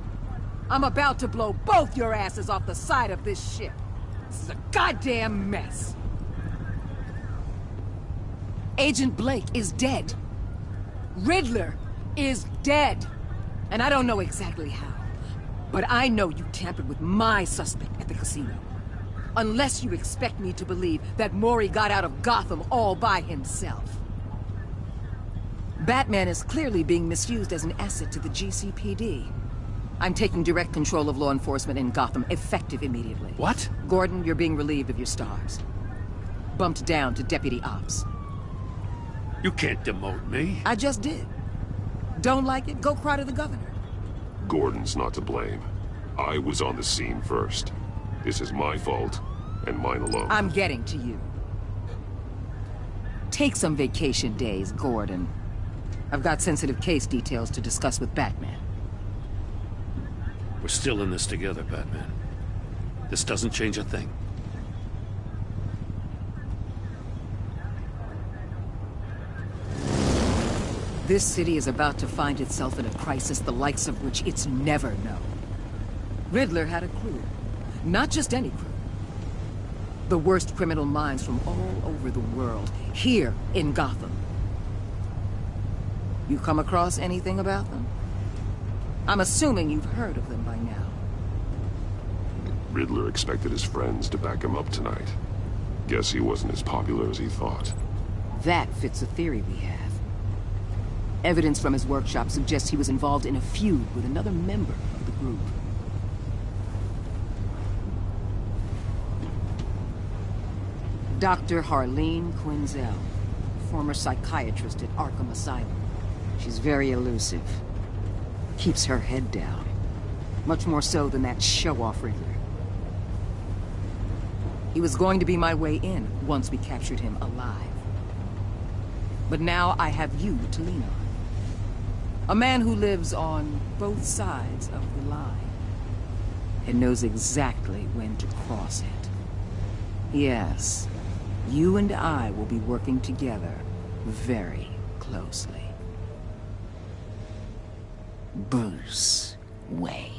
I'm about to blow both your asses off the side of this ship. This is a goddamn mess. Agent Blake is dead. Riddler is dead. And I don't know exactly how. But I know you tampered with my suspect at the casino. Unless you expect me to believe that Mori got out of Gotham all by himself. Batman is clearly being misused as an asset to the GCPD. I'm taking direct control of law enforcement in Gotham, effective immediately. What? Gordon, you're being relieved of your stars. Bumped down to Deputy Ops. You can't demote me. I just did. Don't like it? Go cry to the governor. Gordon's not to blame. I was on the scene first. This is my fault, and mine alone. I'm getting to you. Take some vacation days, Gordon. I've got sensitive case details to discuss with Batman. We're still in this together, Batman. This doesn't change a thing. This city is about to find itself in a crisis the likes of which it's never known. Riddler had a crew. Not just any crew. The worst criminal minds from all over the world, here in Gotham. You come across anything about them? I'm assuming you've heard of them by now. Riddler expected his friends to back him up tonight. Guess he wasn't as popular as he thought. That fits a theory we have. Evidence from his workshop suggests he was involved in a feud with another member of the group. Dr. Harleen Quinzel, former psychiatrist at Arkham Asylum. She's very elusive. Keeps her head down. Much more so than that show-off Riddler. He was going to be my way in once we captured him alive. But now I have you to lean on. A man who lives on both sides of the line. And knows exactly when to cross it. Yes, you and I will be working together very closely. Bruce Wayne.